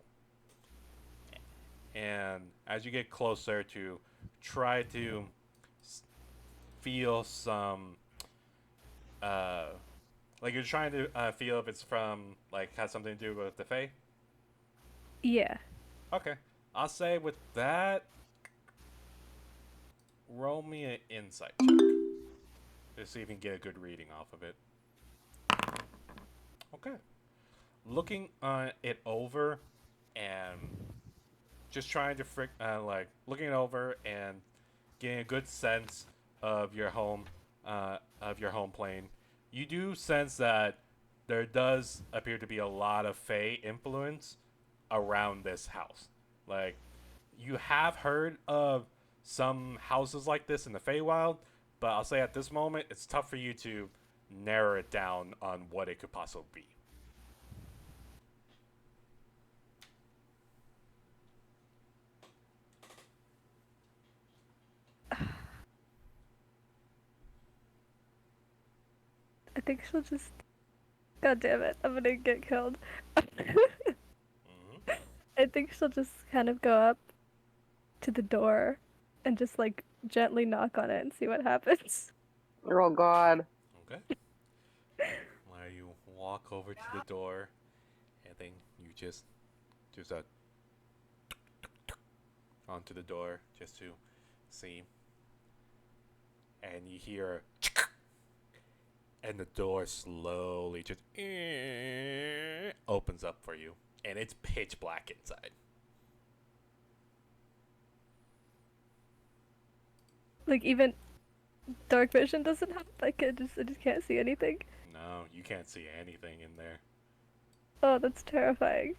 And as you get closer to try to feel some, like, you're trying to feel if it's from, like, has something to do with the Fae. Yeah. Okay. I'll say with that, roll me an insight check. Just see if you can get a good reading off of it. Okay. Looking it over and just trying to looking it over and getting a good sense of your home plane. You do sense that there does appear to be a lot of Fey influence around this house. Like, you have heard of some houses like this in the Feywild, but I'll say at this moment, it's tough for you to narrow it down on what it could possibly be. I think she'll just. God damn it! I'm gonna get killed. Mm-hmm. I think she'll just kind of go up to the door and just like gently knock on it and see what happens. Oh god. Okay. While you walk over to the door, and then you just onto the door just to see, and you hear, and the door slowly just opens up for you, and it's pitch black inside. Like even dark vision doesn't help. I just can't see anything. No, you can't see anything in there. Oh, that's terrifying.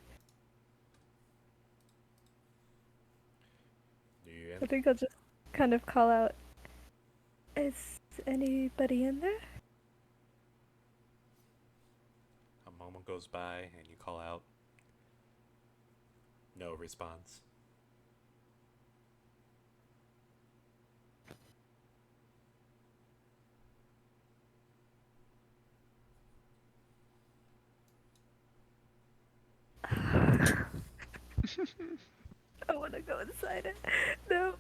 Do you I think I'll just kind of call out. Is anybody in there? A moment goes by, and you call out. No response. I want to go inside it. No.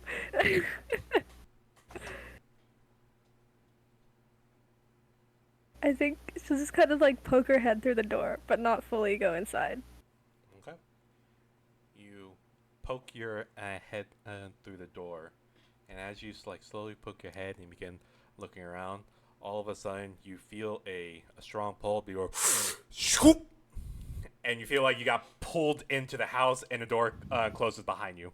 I think she'll just kind of like poke her head through the door, but not fully go inside. Okay. You poke your head through the door, and as you like slowly poke your head and begin looking around, all of a sudden you feel a strong pull. You go, shoop, and you feel like you got pulled into the house, and the door closes behind you.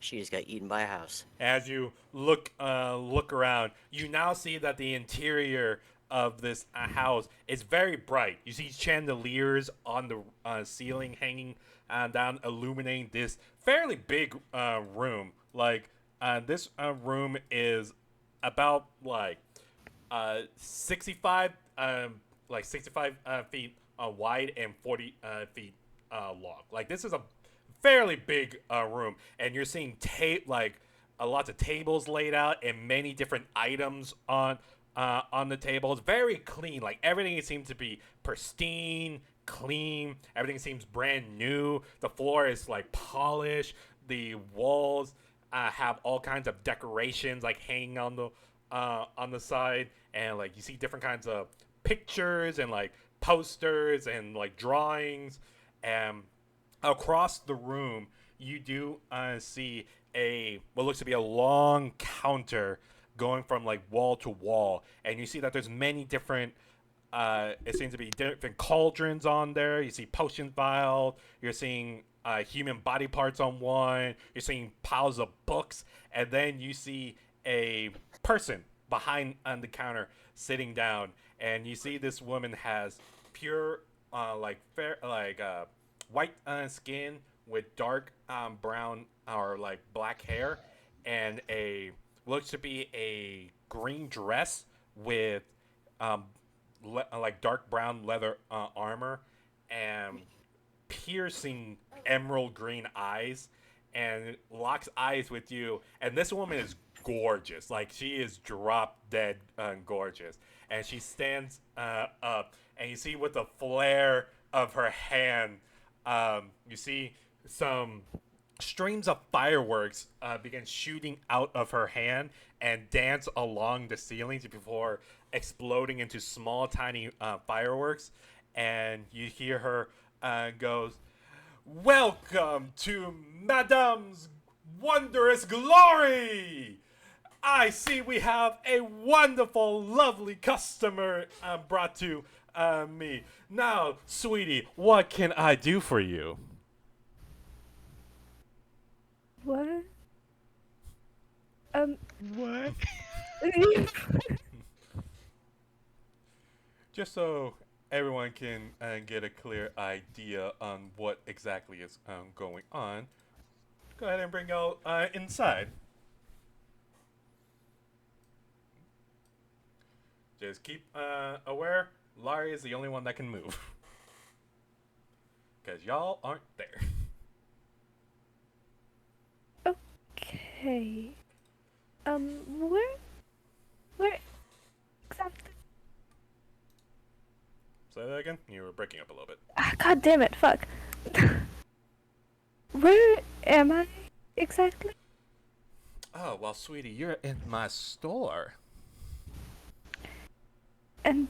She just got eaten by a house. As you look around, you now see that the interior of this house is very bright. You see chandeliers on the ceiling hanging down, illuminating this fairly big room. Like this room is about like 65 feet wide and 40 feet long. Like this is a fairly big room, and you're seeing like lots of tables laid out and many different items on the tables. Very clean. Like everything seems to be pristine, clean. Everything seems brand new. The floor is like polished. The walls have all kinds of decorations like hanging on the side, and like you see different kinds of pictures and like posters and like drawings. And across the room, you do see what looks to be a long counter going from like wall to wall, and you see that there's many different. It seems to be different cauldrons on there. You see potion vials. You're seeing human body parts on one. You're seeing piles of books, and then you see a person behind on the counter sitting down, and you see this woman has pure white skin with dark brown or like black hair, and looks to be a green dress with like dark brown leather armor and piercing emerald green eyes, and locks eyes with you. And this woman is gorgeous. Like she is drop dead gorgeous, and she stands up, and you see with the flare of her hand, you see some streams of fireworks begin shooting out of her hand and dance along the ceilings before exploding into small, tiny fireworks. And you hear her goes, "Welcome to Madame's wondrous glory! I see we have a wonderful, lovely customer brought to me. Now, sweetie, what can I do for you?" What? What? Just so everyone can get a clear idea on what exactly is going on, go ahead and bring y'all inside. Just keep aware, Larry is the only one that can move. Because y'all aren't there. Okay. Where exactly that again? You were breaking up a little bit. Ah, God damn it! Fuck. Where am I exactly? Oh, well, sweetie, you're in my store. And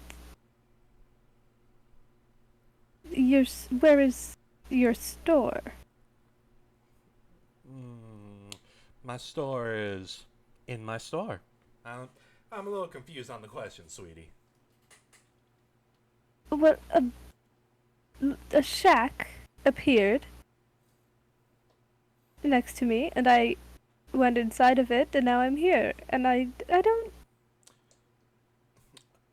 where is your store? My store is in my store. I'm a little confused on the question, sweetie. Well, a shack appeared next to me, and I went inside of it, and now I'm here. And I don't.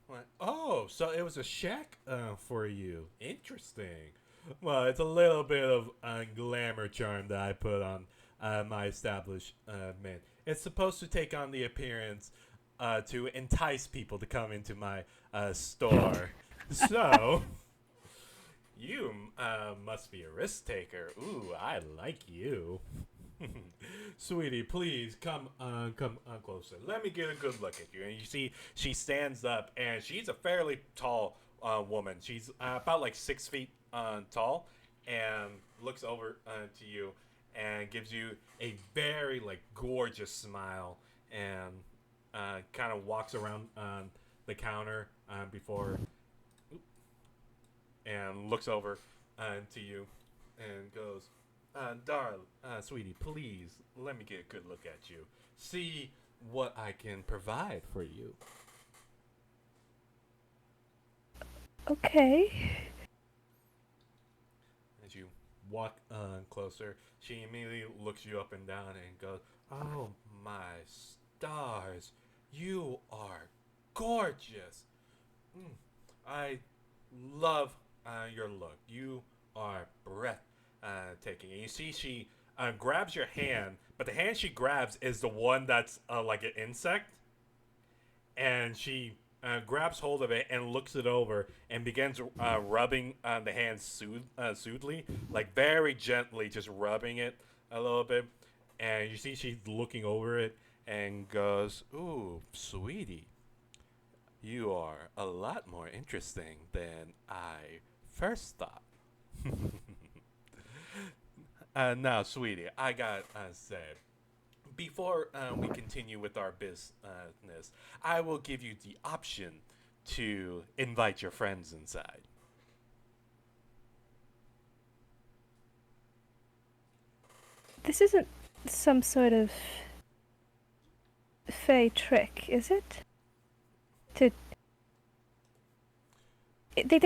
What? Oh, so it was a shack for you. Interesting. Well, it's a little bit of glamour charm that I put on my establishment. It's supposed to take on the appearance to entice people to come into my store. So, you must be a risk taker. Ooh, I like you. Sweetie, please come closer. Let me get a good look at you. And you see, she stands up, and she's a fairly tall woman. She's about like 6 feet tall, and looks over to you, and gives you a very like gorgeous smile, and kind of walks around the counter before, and looks over to you, and goes, darling, sweetie, please let me get a good look at you. See what I can provide for you. Okay. As you walk closer, she immediately looks you up and down and goes, "Oh my stars, you are gorgeous. I love your look. You are breathtaking." And you see, she grabs your hand, but the hand she grabs is the one that's like an insect, and she grabs hold of it and looks it over and begins rubbing the hand soothly, like very gently, just rubbing it a little bit. And you see she's looking over it and goes, "Ooh, sweetie, you are a lot more interesting than I first thought." Now, sweetie, I got said. Before we continue with our business, I will give you the option to invite your friends inside. This isn't some sort of fey trick, is it? To they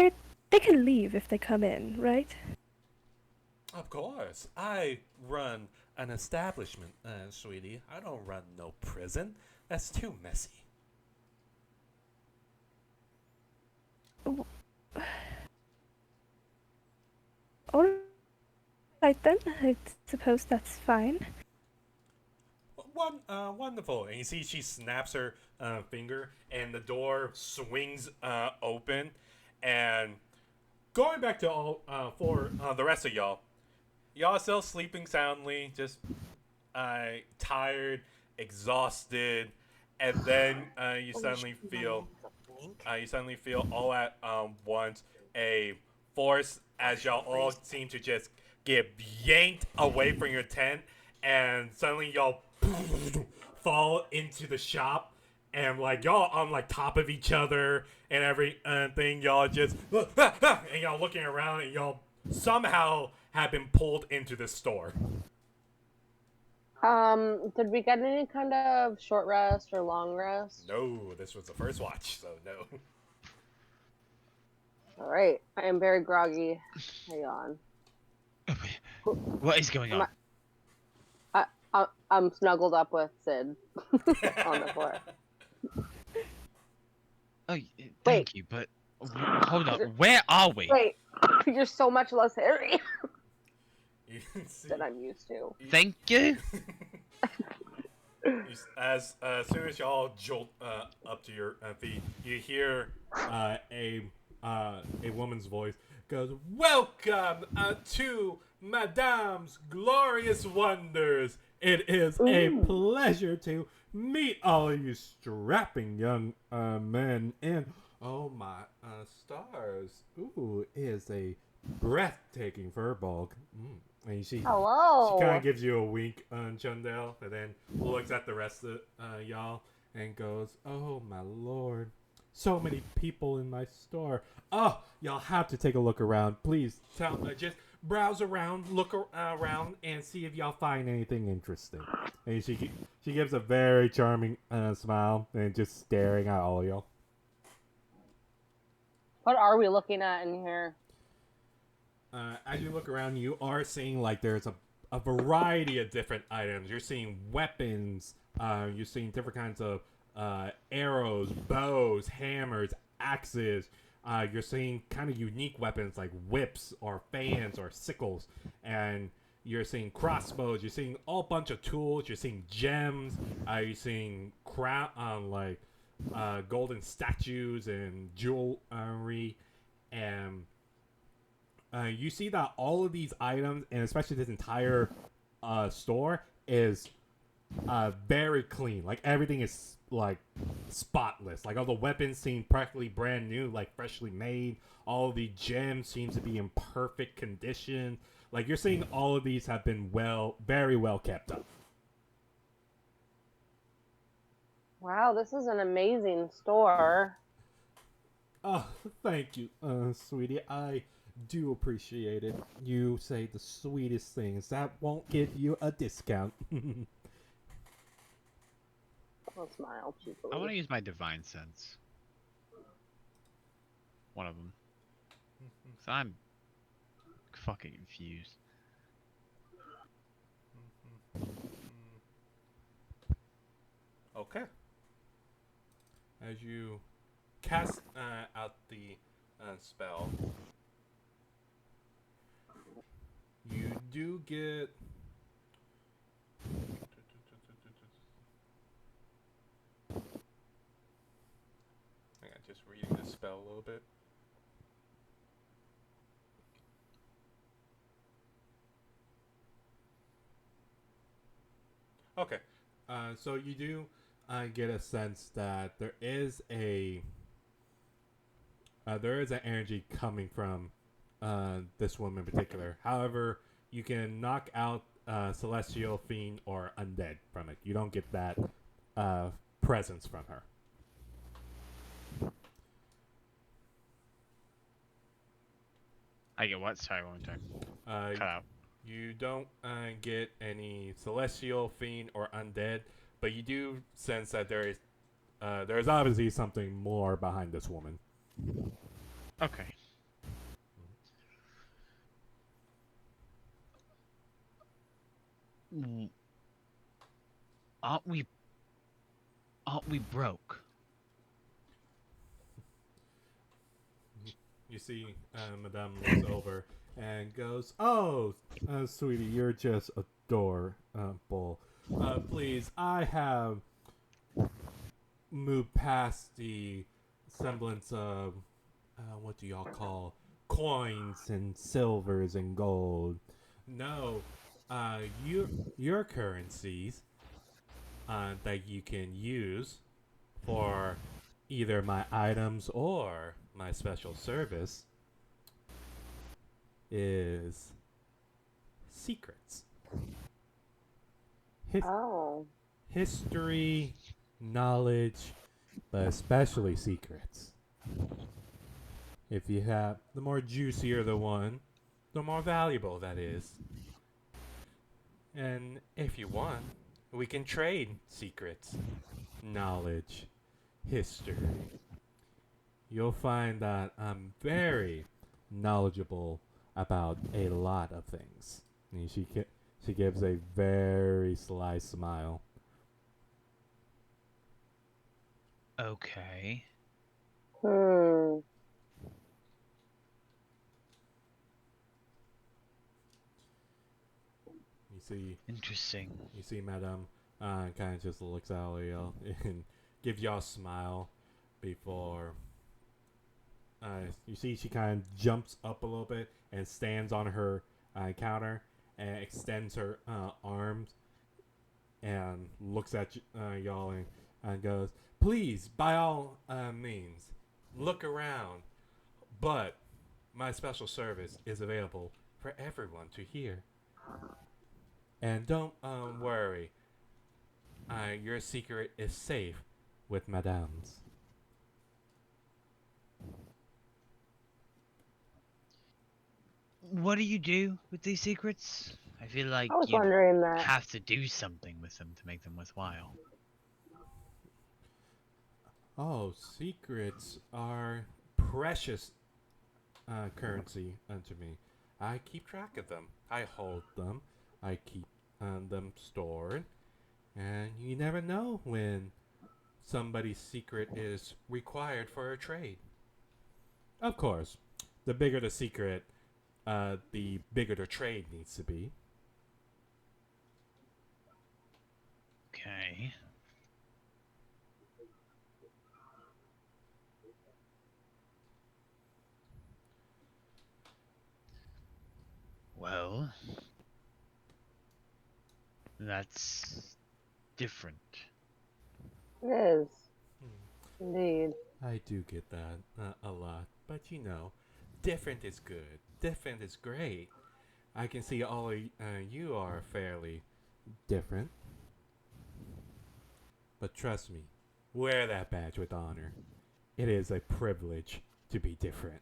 can leave if they come in, right? Of course, I run an establishment, sweetie. I don't run no prison. That's too messy. All right then. I suppose that's fine. Wonderful. And you see she snaps her finger, and the door swings open. And going back to all for the rest of y'all, y'all still sleeping soundly, just tired, exhausted, and then you suddenly feel all at once a force as y'all all seem to just get yanked away from your tent, and suddenly y'all fall into the shop, and like y'all on like top of each other and everything. Y'all just and y'all looking around, and y'all somehow have been pulled into the store. Did we get any kind of short rest or long rest? No, this was the first watch, so no. All right, I am very groggy. Hang on. What is going on? I'm snuggled up with Sid on the floor. Oh, thank you, but hold on. Where are we? Wait, you're so much less hairy You can see, than I'm used to. Thank you. as soon as y'all jolt up to your feet, you hear a woman's voice goes, "Welcome to Madame's Glorious Wonders. It is a pleasure to meet all you strapping young men and Oh my stars! Ooh, is a breathtaking furball. And she kind Hello. of gives you a wink, Chundale, and then looks at the rest of y'all and goes, "Oh my lord, so many people in my store. Oh, y'all have to take a look around, please. Just browse around, look around, and see if y'all find anything interesting." And she gives a very charming smile and just staring at all y'all. What are we looking at in here? As you look around, you are seeing like there's a variety of different items. You're seeing weapons. You're seeing different kinds of arrows, bows, hammers, axes. You're seeing kind of unique weapons like whips or fans or sickles, and you're seeing crossbows. You're seeing all bunch of tools. You're seeing gems. You're seeing golden statues and jewelry, and you see that all of these items, and especially this entire store, is very clean. Like everything is like spotless. Like all the weapons seem practically brand new, like freshly made. All of the gems seems to be in perfect condition. Like you're seeing all of these have been very well kept up. Wow, this is an amazing store. Oh, thank you, sweetie. I do appreciate it. You say the sweetest things. That won't give you a discount. I'll smile I cheekily. want to use my divine sense. One of them. So I'm fucking confused. Okay. As you cast out the spell, you do get. Hang on, just reading the spell a little bit. Okay, so you do get a sense that there is an energy coming from this woman in particular. However, you can knock out celestial fiend or undead from it. You don't get that presence from her. I get what? Sorry, one more time. Cut out. You don't get any celestial fiend or undead, but you do sense that there is obviously something more behind this woman. Okay. Mm, Aren't we? Aren't we broke? You see, Madame looks over and goes, "Oh, sweetie, you're just adorable. Please, I have moved past the semblance of what do y'all call coins and silvers and gold. No, your currencies that you can use for either my items or my special service is secrets. Oh. History, knowledge, but especially secrets. If you have, the more juicier the one, the more valuable that is. And if you want, we can trade secrets, knowledge, history. You'll find that I'm very knowledgeable about a lot of things." And she gives a very sly smile. Okay. Hmm. Interesting. You see, Madame kind of just looks at all y'all and gives y'all a smile before. You see, she kind of jumps up a little bit and stands on her counter and extends her arms and looks at y'all and goes, "Please, by all means, look around. But my special service is available for everyone to hear. And don't worry, your secret is safe with Madame's. What do you do with these secrets? I feel like I was you'd wondering that. have to do something with them to make them worthwhile. Oh, secrets are precious currency unto me. I keep track of them. I hold them. I keep them stored. And you never know when somebody's secret is required for a trade. Of course, the bigger the secret, the bigger the trade needs to be. Okay. Well, that's different. It is, Hmm. indeed. I do get that a lot, but you know, different is good. Different is great. I can see all of you are fairly different, but trust me, wear that badge with honor. It is a privilege to be different.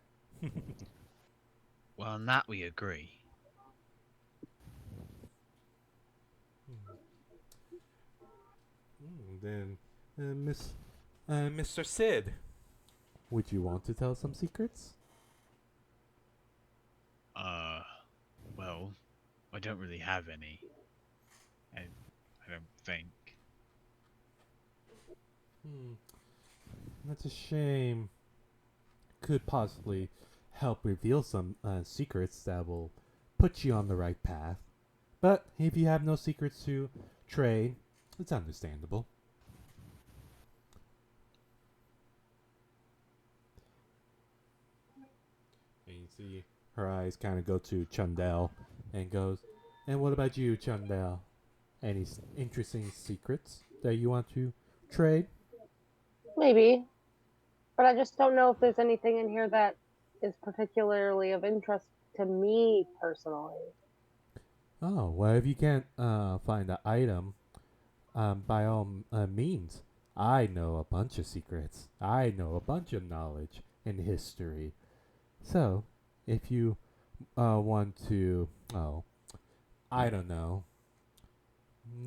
Well, on that we agree. Then, Mr. Sid, would you want to tell some secrets? Uh, well, I don't really have any. I don't think. Hmm, that's a shame. Could possibly help reveal some secrets that will put you on the right path. But if you have no secrets to trade, it's understandable. And you see her eyes kind of go to Chundel and goes, "And what about you, Chundel? Any interesting secrets that you want to trade?" Maybe. But I just don't know if there's anything in here that is particularly of interest to me personally. Oh, well, if you can't find the item, by all means, I know a bunch of secrets. I know a bunch of knowledge and history. So, if you want to, oh, I don't know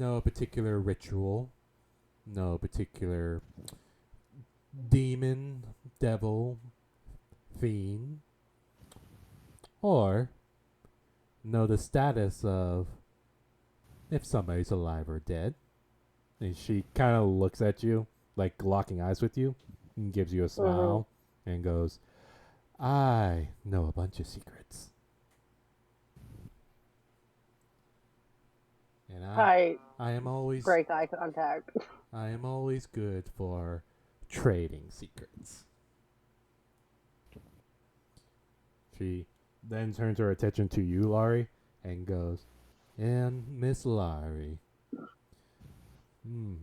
a particular ritual, no particular demon, devil, fiend, or know the status of if somebody's alive or dead. And she kind of looks at you, like locking eyes with you, and gives you a Mm-hmm. smile and goes, "I know a bunch of secrets. And I I am always break eye contact. I am always good for trading secrets." She then turns her attention to you, Laurie, and goes, "And Miss Laurie, hmm,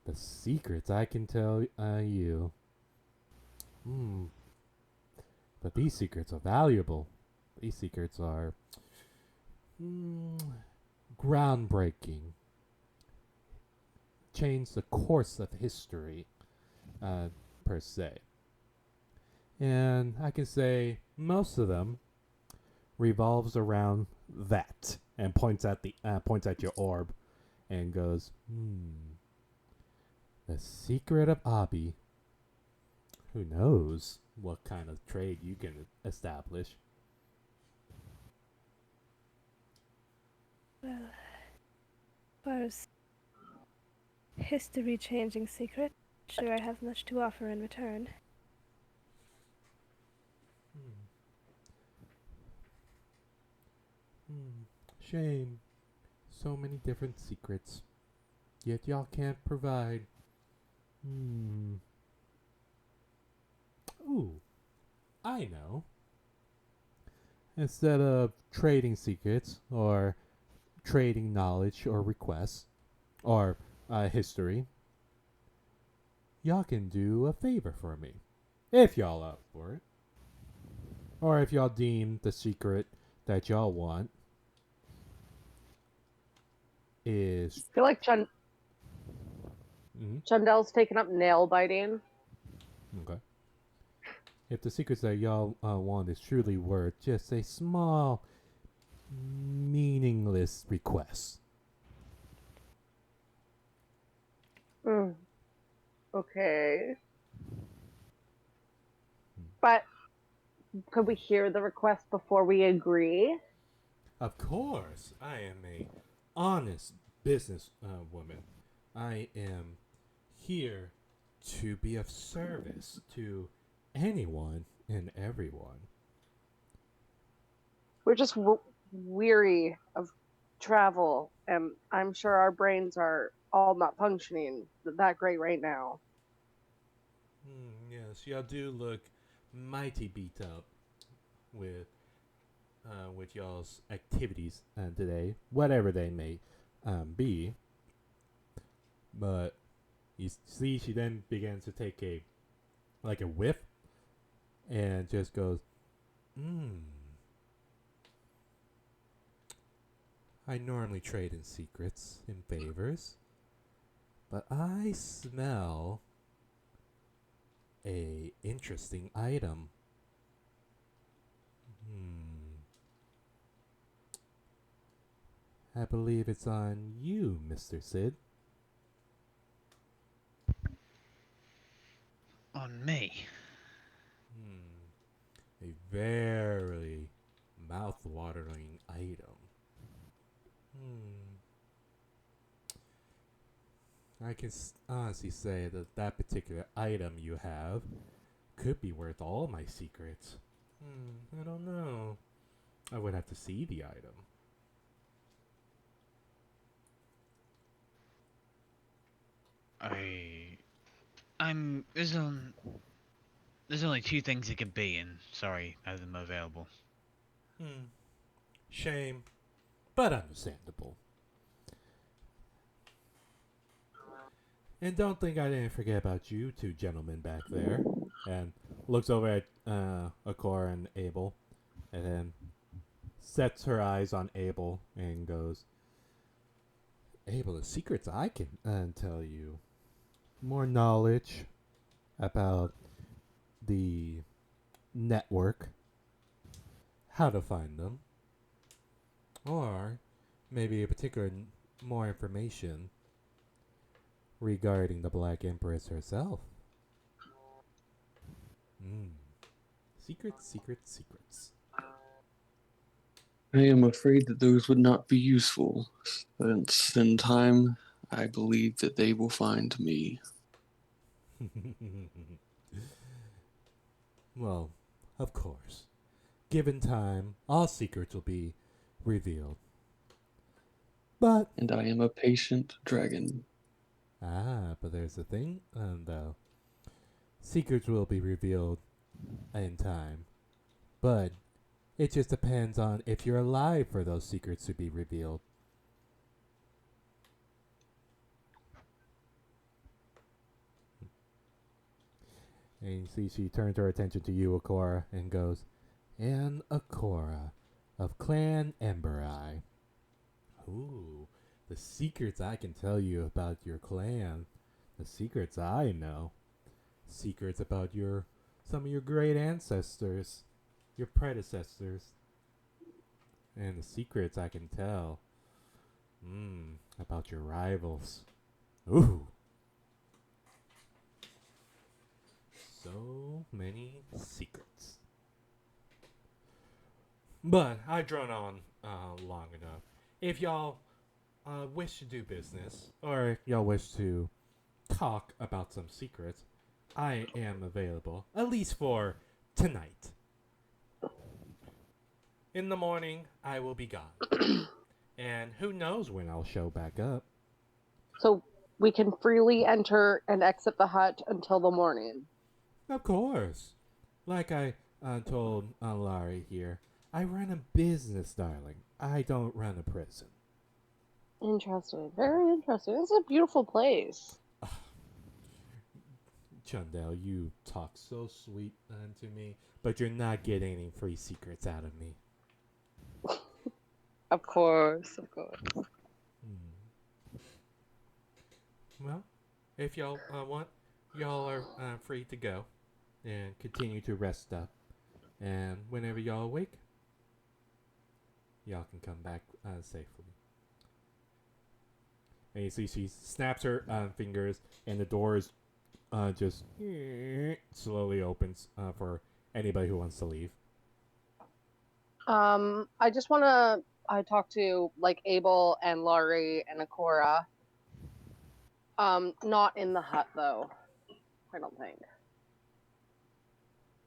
the secrets I can tell you. Hmm, but these secrets are valuable. These secrets are hmm, groundbreaking. Change the course of history, per se. And I can say most of them revolves around that, and points at your orb, and goes, the secret of Abi. Who knows what kind of trade you can establish?" Well, as far as history changing secret, sure I have much to offer in return. Hmm. Hmm. Shame. So many different secrets. Yet y'all can't provide. Hmm. Ooh, I know. Instead of trading secrets or trading knowledge or requests or history, y'all can do a favor for me. if y'all up for it. Or if y'all deem the secret that y'all want is... I feel like Mhm, Chundel's taken up nail biting. okay. If the secrets that y'all want is truly worth just a small, meaningless request. Mm. Okay. But could we hear the request before we agree? Of course, I am a honest business woman. I am here to be of service to anyone and everyone. We're just weary of travel, and I'm sure our brains are all not functioning that great right now. Yes, y'all do look mighty beat up with y'all's activities today, whatever they may be. But you see, she then begins to take a whiff and just goes, "Hmm. I normally trade in secrets, in favors, but I smell a interesting item. Hmm. I believe it's on you, Mr. Sid." On me. A very mouth-watering item. Hmm. I can honestly say that that particular item you have could be worth all my secrets. I don't know. I would have to see the item. I'm there's only two things it could be, and sorry, I have them available. Shame, but understandable. And don't think I didn't forget about you two gentlemen back there. And looks over at Akor and Abel, and then sets her eyes on Abel and goes, "Abel, the secrets I can tell you. More knowledge about the network, how to find them, or maybe a particular more information regarding the Black Empress herself. Secrets, secrets, secrets." I am afraid that those would not be useful, since in time I believe that they will find me. Well, of course. Given time, all secrets will be revealed. But And I am a patient dragon. but there's a thing, though. Secrets will be revealed in time, but it just depends on if you're alive for those secrets to be revealed. And you see, she turns her attention to you, Akora, and goes, "And Akora of Clan Ember Eye. Ooh, the secrets I can tell you about your clan. The secrets I know. Secrets about some of your great ancestors, your predecessors. And the secrets I can tell. About your rivals. Ooh. So many secrets. But I've drawn on long enough. If y'all wish to do business, or if y'all wish to talk about some secrets, I am available, at least for tonight. In the morning, I will be gone. And who knows when I'll show back up. So we can freely enter and exit the hut until the morning. Of course. Like I told Larry here, I run a business, darling. I don't run a prison. Interesting. Very interesting. This is a beautiful place. Chundel, you talk so sweet to me, but you're not getting any free secrets out of me. Of course, of course. Well, if y'all want, y'all are free to go and continue to rest up. And whenever y'all awake, y'all can come back safely. And you see she snaps her fingers, and the doors just slowly opens for anybody who wants to leave. I just want to talk to like Abel and Laurie and Akora. Not in the hut though. I don't think.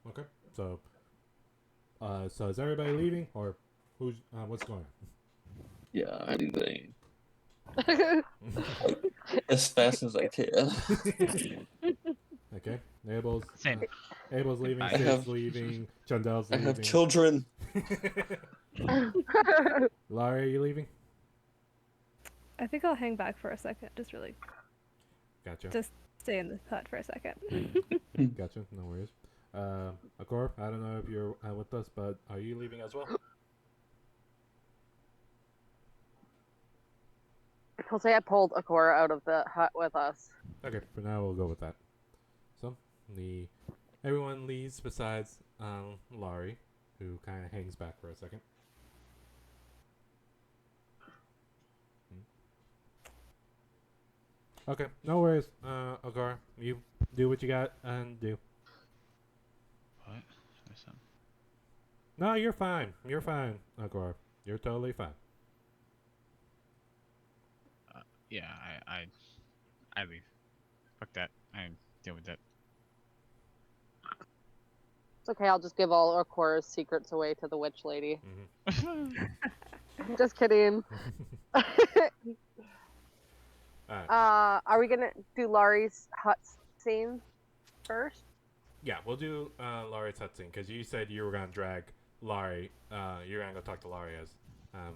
Okay, so is everybody leaving, or who's what's going on? Yeah, I'm leaving as fast as I can. Okay, Abel's Same. Abel's leaving, I Sid's have- leaving, Chundel's I leaving. have children. Laurie, are you leaving? I think I'll hang back for a second. Just really Gotcha. just stay in the hut for a second. Gotcha. No worries. Akor, I don't know if you're with us, but are you leaving as well? I'll say I pulled Akora out of the hut with us. Okay, for now we'll go with that. So everyone leaves besides Laurie, who kind of hangs back for a second. Okay, no worries. Akor, you do what you got and do. What? There's some- No, you're fine. You're fine, Akor. You're totally fine. Yeah, I leave. Fuck that. I deal with that. It's okay. I'll just give all Akora's secrets away to the witch lady. Just kidding. Alright. Are we gonna do Laurie's hut scene first? Yeah, we'll do Laurie's cutscene because you said you were gonna drag Laurie. You're gonna go talk to Laurie as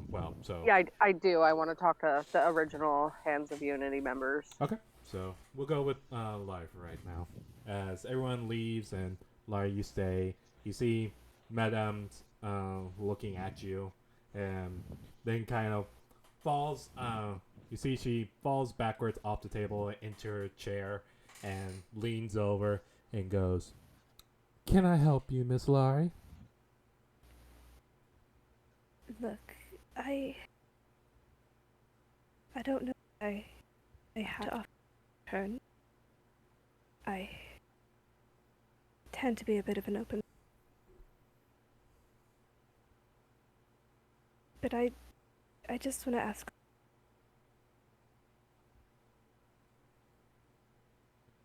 well. So Yeah, I do. I want to talk to the original Hands of Unity members. okay. So we'll go with Laurie for right now. As everyone leaves and Laurie, you stay. You see Madame's looking at you, and then kind of falls. You see she falls backwards off the table into her chair and leans over and goes, "Can I help you, Miss Laurie?" Look, I don't know if I had to offer turn. I tend to be a bit of an open, but I just want to ask.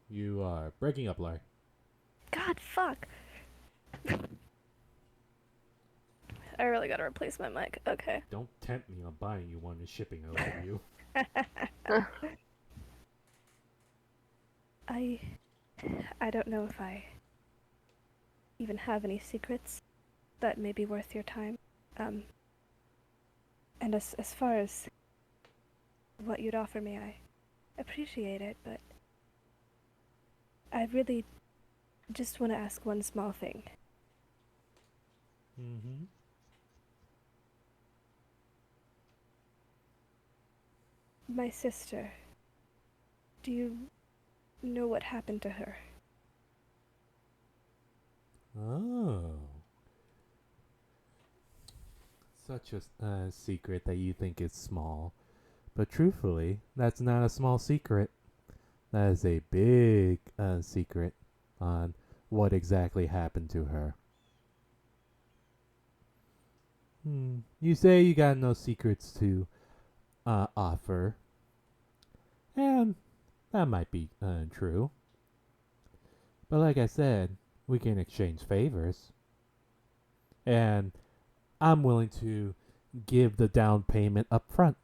You are breaking up, Laurie. God, fuck. I really gotta replace my mic. Okay. Don't tempt me on buying you one and shipping it over to you. I don't know if I even have any secrets that may be worth your time. And as far as what you'd offer me, I appreciate it, but I really just want to ask one small thing. Mm-hmm. My sister, do you know what happened to her? Oh. Such a secret that you think is small. But truthfully, that's not a small secret. That is a big secret on what exactly happened to her. You say you got no secrets to offer. And that might be true. But like I said, we can exchange favors. And I'm willing to give the down payment up front.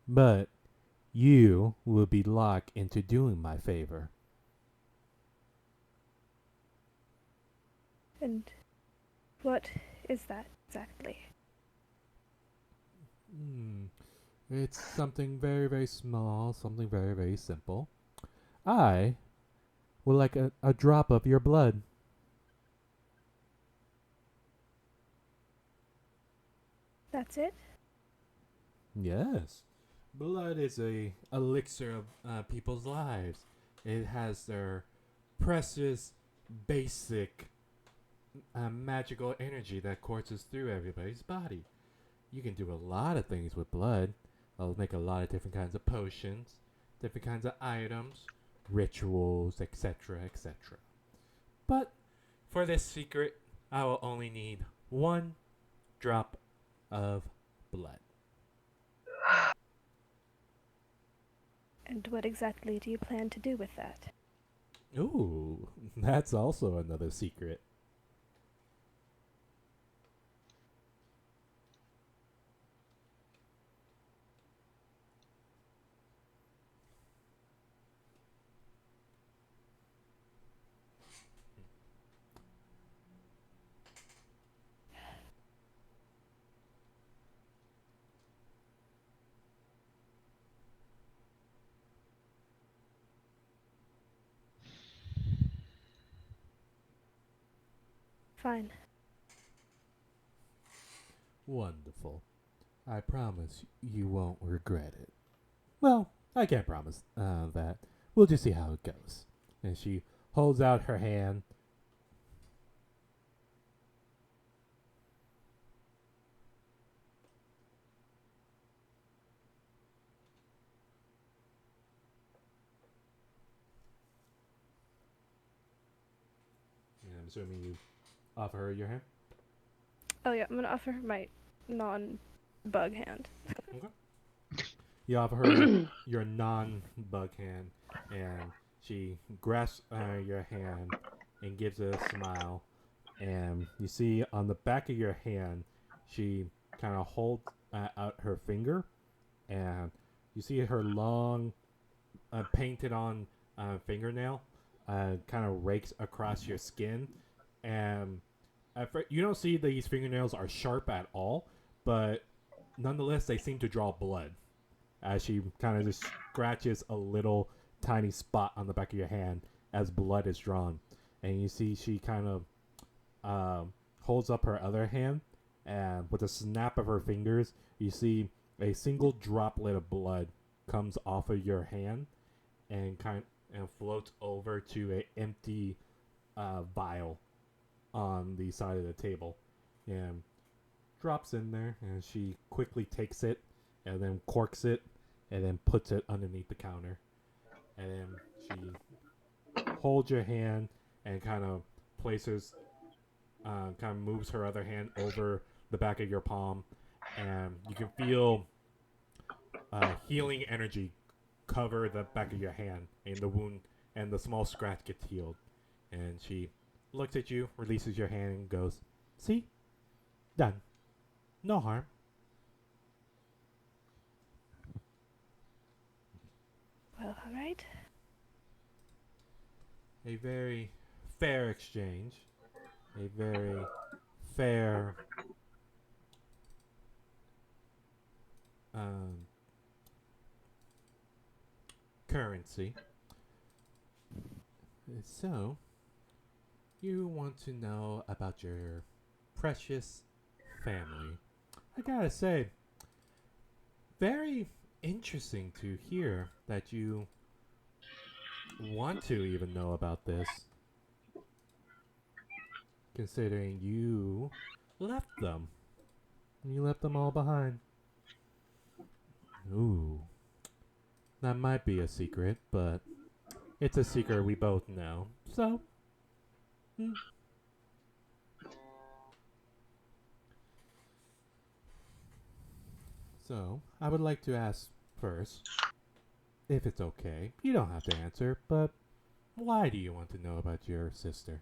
But you will be locked into doing my favor. And what is that exactly? It's something very, very small, something very, very simple. I would like a drop of your blood. That's it? Yes. Blood is a elixir of people's lives. It has their precious, basic, magical energy that courses through everybody's body. You can do a lot of things with blood. I'll make a lot of different kinds of potions, different kinds of items, rituals, etc., etc. But for this secret, I will only need one drop of blood. And what exactly do you plan to do with that? Ooh, that's also another secret. Fine. Wonderful. I promise you won't regret it. Well, I can't promise that. We'll just see how it goes. And she holds out her hand. And I'm assuming you offer her your hand. Oh yeah, I'm gonna offer her my non-bug hand. Okay. You offer her your non-bug hand, and she grasps your hand and gives it a smile. And you see on the back of your hand, she kind of holds out her finger, and you see her long, painted on fingernail kind of rakes across your skin. And you don't see these fingernails are sharp at all, but nonetheless, they seem to draw blood as she kind of just scratches a little tiny spot on the back of your hand as blood is drawn. And you see she kind of holds up her other hand, and with a snap of her fingers, you see a single droplet of blood comes off of your hand and floats over to a empty vial on the side of the table, and drops in there. And she quickly takes it, and then corks it, and then puts it underneath the counter. And then she holds your hand and kind of places kind of moves her other hand over the back of your palm, and you can feel healing energy cover the back of your hand, and the wound and the small scratch gets healed. And she looks at you, releases your hand, and goes, "See? Done. No harm." Well, alright. A very fair exchange. A very fair um, currency. So, you want to know about your precious family. I gotta say, very interesting to hear that you want to even know about this, considering you left them. You left them all behind. Ooh, that might be a secret, but it's a secret we both know. So, So, I would like to ask first, if it's okay. You don't have to answer, but why do you want to know about your sister?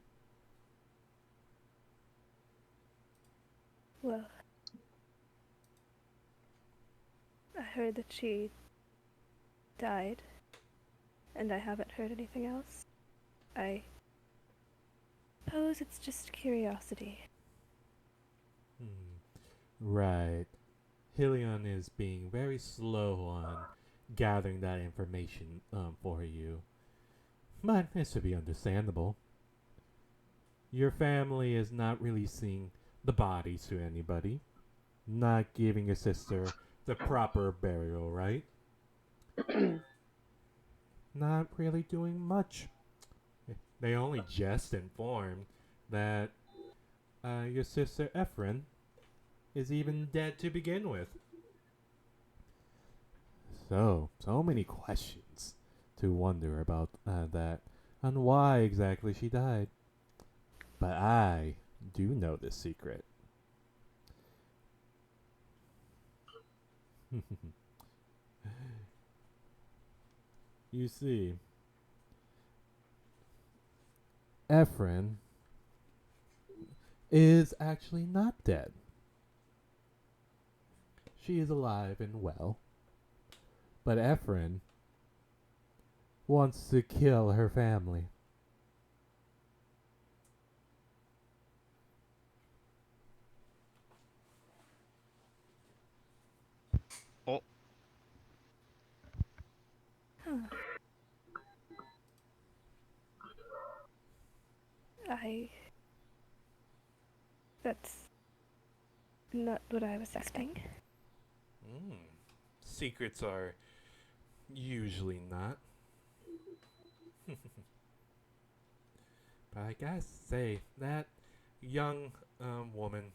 Well, I heard that she died, and I haven't heard anything else. I suppose it's just curiosity. Right. Helion is being very slow on gathering that information for you. but it's to be understandable. Your family is not releasing the bodies to anybody, not giving your sister the proper burial, right? Not really doing much. They only just informed that your sister Ephraim is even dead to begin with. So many questions to wonder about that and why exactly she died. But I do know this secret. You see, Ephraim is actually not dead. She is alive and well. But Ephraim wants to kill her family. Oh, Huh. I. That's not what I was expecting. Mm. Secrets are usually not. But I gotta say, that young woman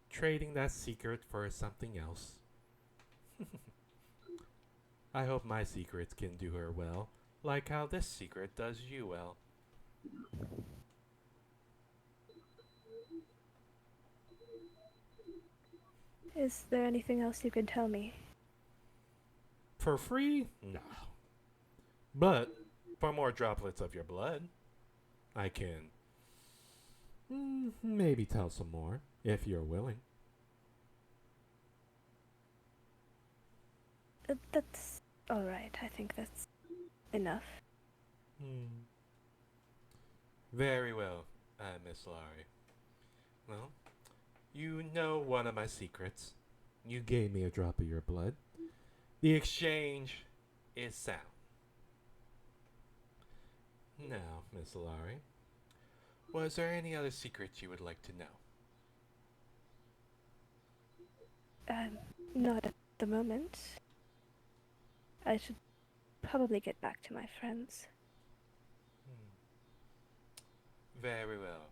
trading that secret for something else. I hope my secrets can do her well, like how this secret does you well. Is there anything else you can tell me? For free? No. But for more droplets of your blood, I can maybe tell some more, if you're willing. That's alright. I think that's enough. Hmm. Very well, Miss Laurie. Well, you know one of my secrets. You gave me a drop of your blood. The exchange is sound. Now, Miss Laurie, was there any other secrets you would like to know? Not at the moment. I should probably get back to my friends. Hmm. Very well,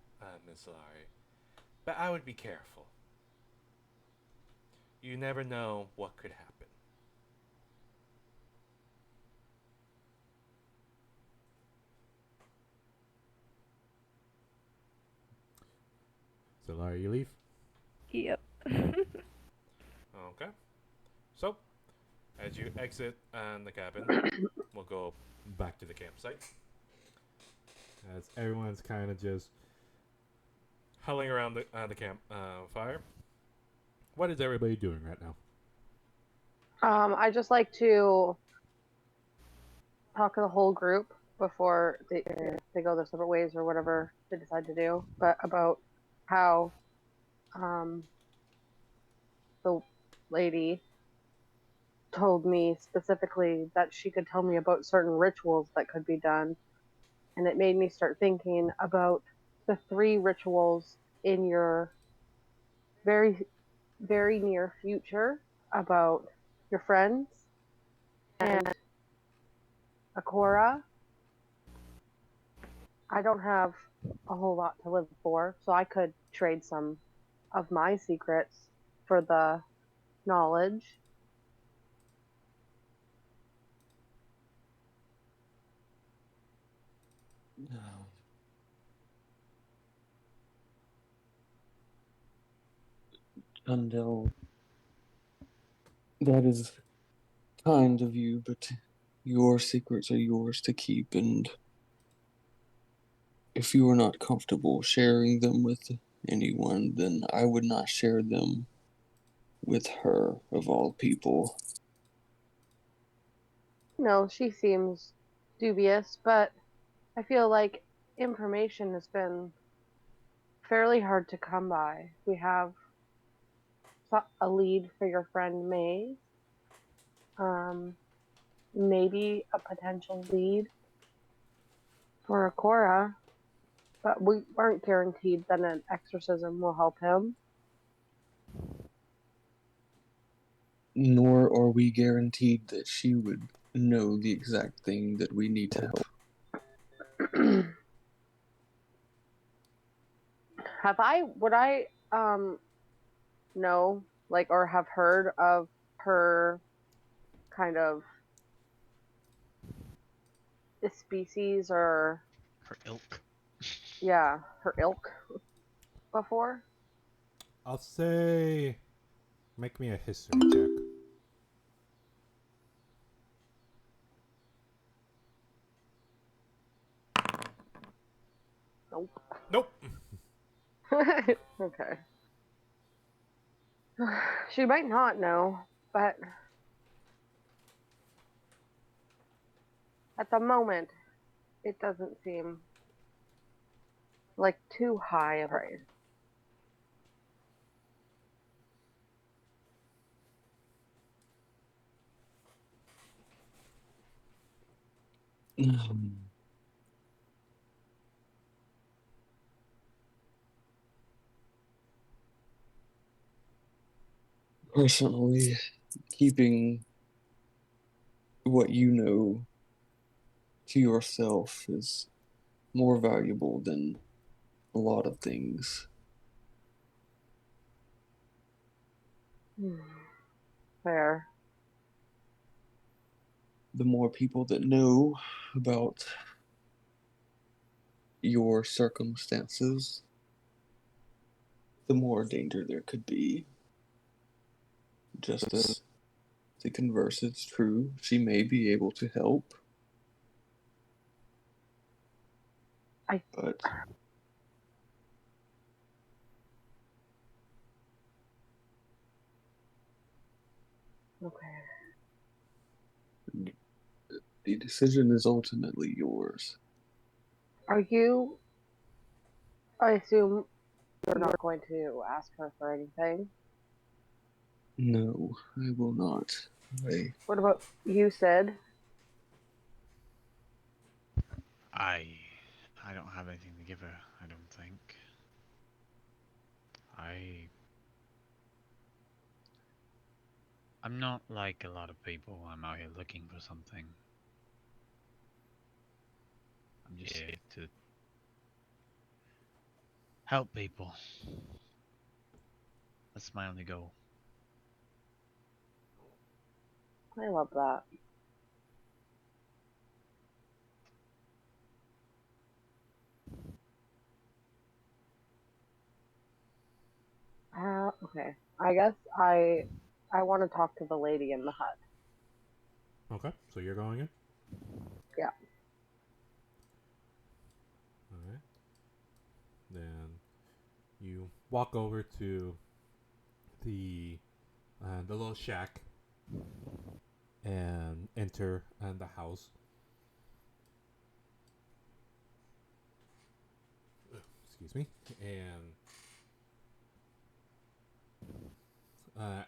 Miss Laurie. But I would be careful. You never know what could happen. So, Laurie, you leave? Yep. Okay. So, as you exit the cabin, we'll go back to the campsite. As everyone's kind of just huddling around the camp fire. What is everybody doing right now? I just like to talk to the whole group before they go their separate ways or whatever they decide to do, but about how um, the lady told me specifically that she could tell me about certain rituals that could be done, and it made me start thinking about the three rituals in your very very near future about your friends and Akora. I don't have a whole lot to live for, so I could trade some of my secrets for the knowledge. Undell, that is kind of you, but your secrets are yours to keep, and if you are not comfortable sharing them with anyone, then I would not share them with her, of all people. No, she seems dubious, but I feel like information has been fairly hard to come by. We have a lead for your friend May. Um, maybe a potential lead for Akora, but we aren't guaranteed that an exorcism will help him. Nor are we guaranteed that she would know the exact thing that we need to help. Would I know, like, or have heard of her kind of species or, Her ilk. yeah, her ilk before? I'll say, make me a history check. Nope. Nope. Okay. She might not know, but at the moment, it doesn't seem like too high of praise. Personally, keeping what you know to yourself is more valuable than a lot of things. Fair. The more people that know about your circumstances, the more danger there could be. Just as the converse is true, she may be able to help. But Okay. the decision is ultimately yours. Are you? I assume you're not going to ask her for anything. No, I will not. What about you, Sid? I don't have anything to give her, I don't think. I'm not like a lot of people. I'm out here looking for something. I'm just here to help people. That's my only goal. I love that. Okay. I guess I want to talk to the lady in the hut. Okay, so you're going in? Yeah. Alright. Then you walk over to the little shack and enter the house. Excuse me. And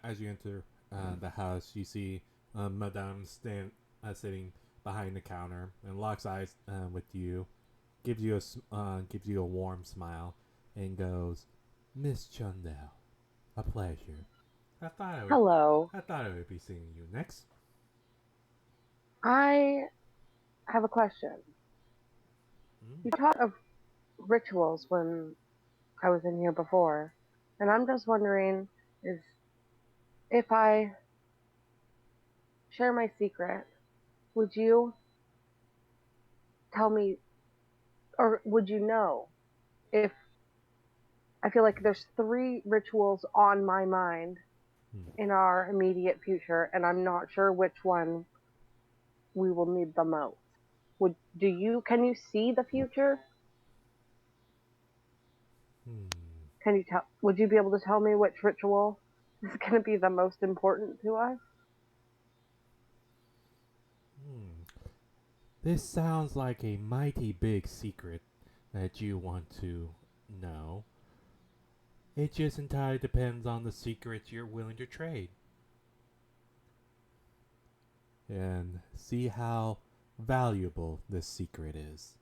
as you enter the house, you see Madame sitting behind the counter and locks eyes with you, gives you a warm smile, and goes, "Miss Chundell, a pleasure. Hello. I thought I would be seeing you next." I have a question. You Mm. taught of rituals when I was in here before, and I'm just wondering is if I share my secret, would you tell me, or would you know if I feel like there's 3 rituals on my mind in our immediate future, and I'm not sure which one we will need the most. Can you see the future? Hmm. Would you be able to tell me which ritual is going to be the most important to us? Hmm. This sounds like a mighty big secret that you want to know. It just entirely depends on the secrets you're willing to trade. and see how valuable this secret is.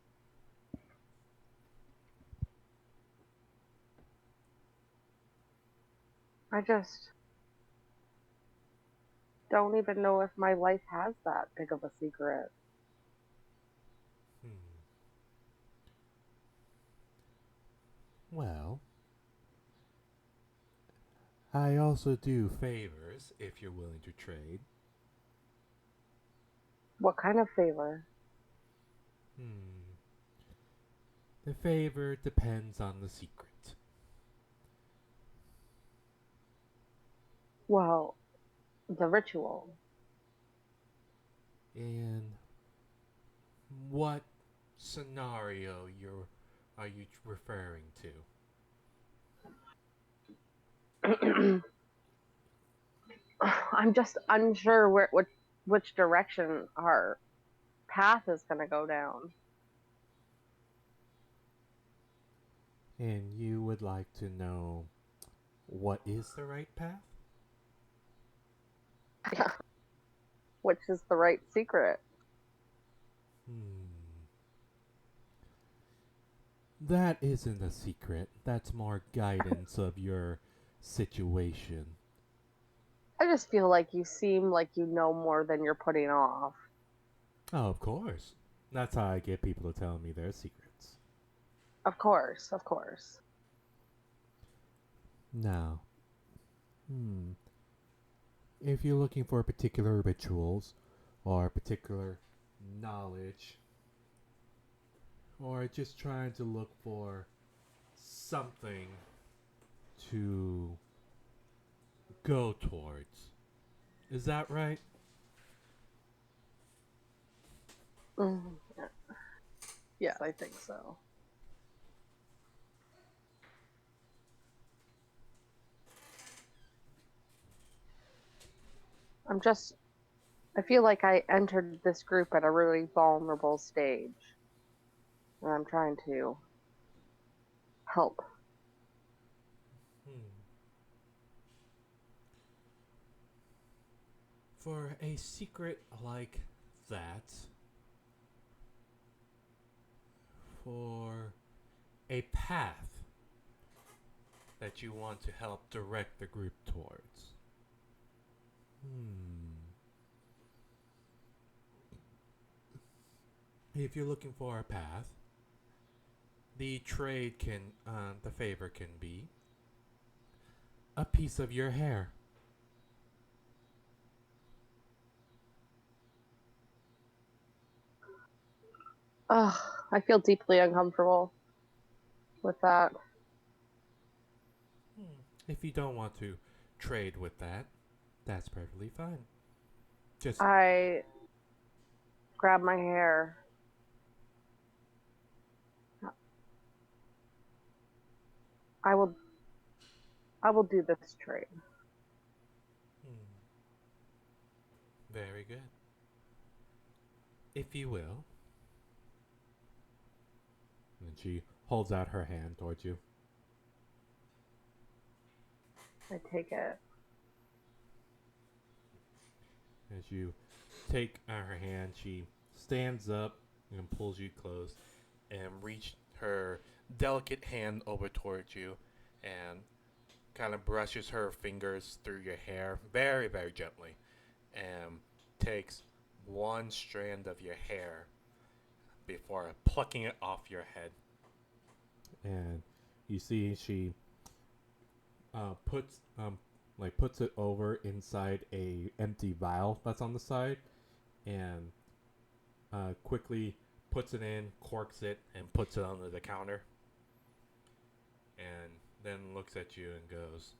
I just don't even know if my life has that big of a secret. Hmm. Well, I also do favors if you're willing to trade. What kind of favor? Hmm. The favor depends on the secret. Well, the ritual. And what scenario are you referring to? I'm just unsure which direction our path is going to go down. And you would like to know what is the right path? Which is the right secret. Hmm. That isn't a secret. That's more guidance of your situation. I just feel like you seem like you know more than you're putting off. Oh, of course. That's how I get people to tell me their secrets. Of course, of course. Now, if you're looking for particular rituals or particular knowledge, or just trying to look for something to go towards, is that right? Mm, yes, I think so. I feel like I entered this group at a really vulnerable stage. And I'm trying to help. Hmm. For a secret like that, for a path that you want to help direct the group towards. If you're looking for a path, the favor can be a piece of your hair. Ugh, I feel deeply uncomfortable with that. If you don't want to trade with that, that's perfectly fine. Just, I grab my hair. I will I will do this trade. hmm, very good. If you will. And she holds out her hand towards you. I take it. As you take her hand, she stands up and pulls you close and reach her delicate hand over towards you and kind of brushes her fingers through your hair very, very gently and takes one strand of your hair before plucking it off your head. And you see she puts it over inside a empty vial that's on the side and quickly puts it in, corks it, and puts it under the counter. And then looks at you and goes,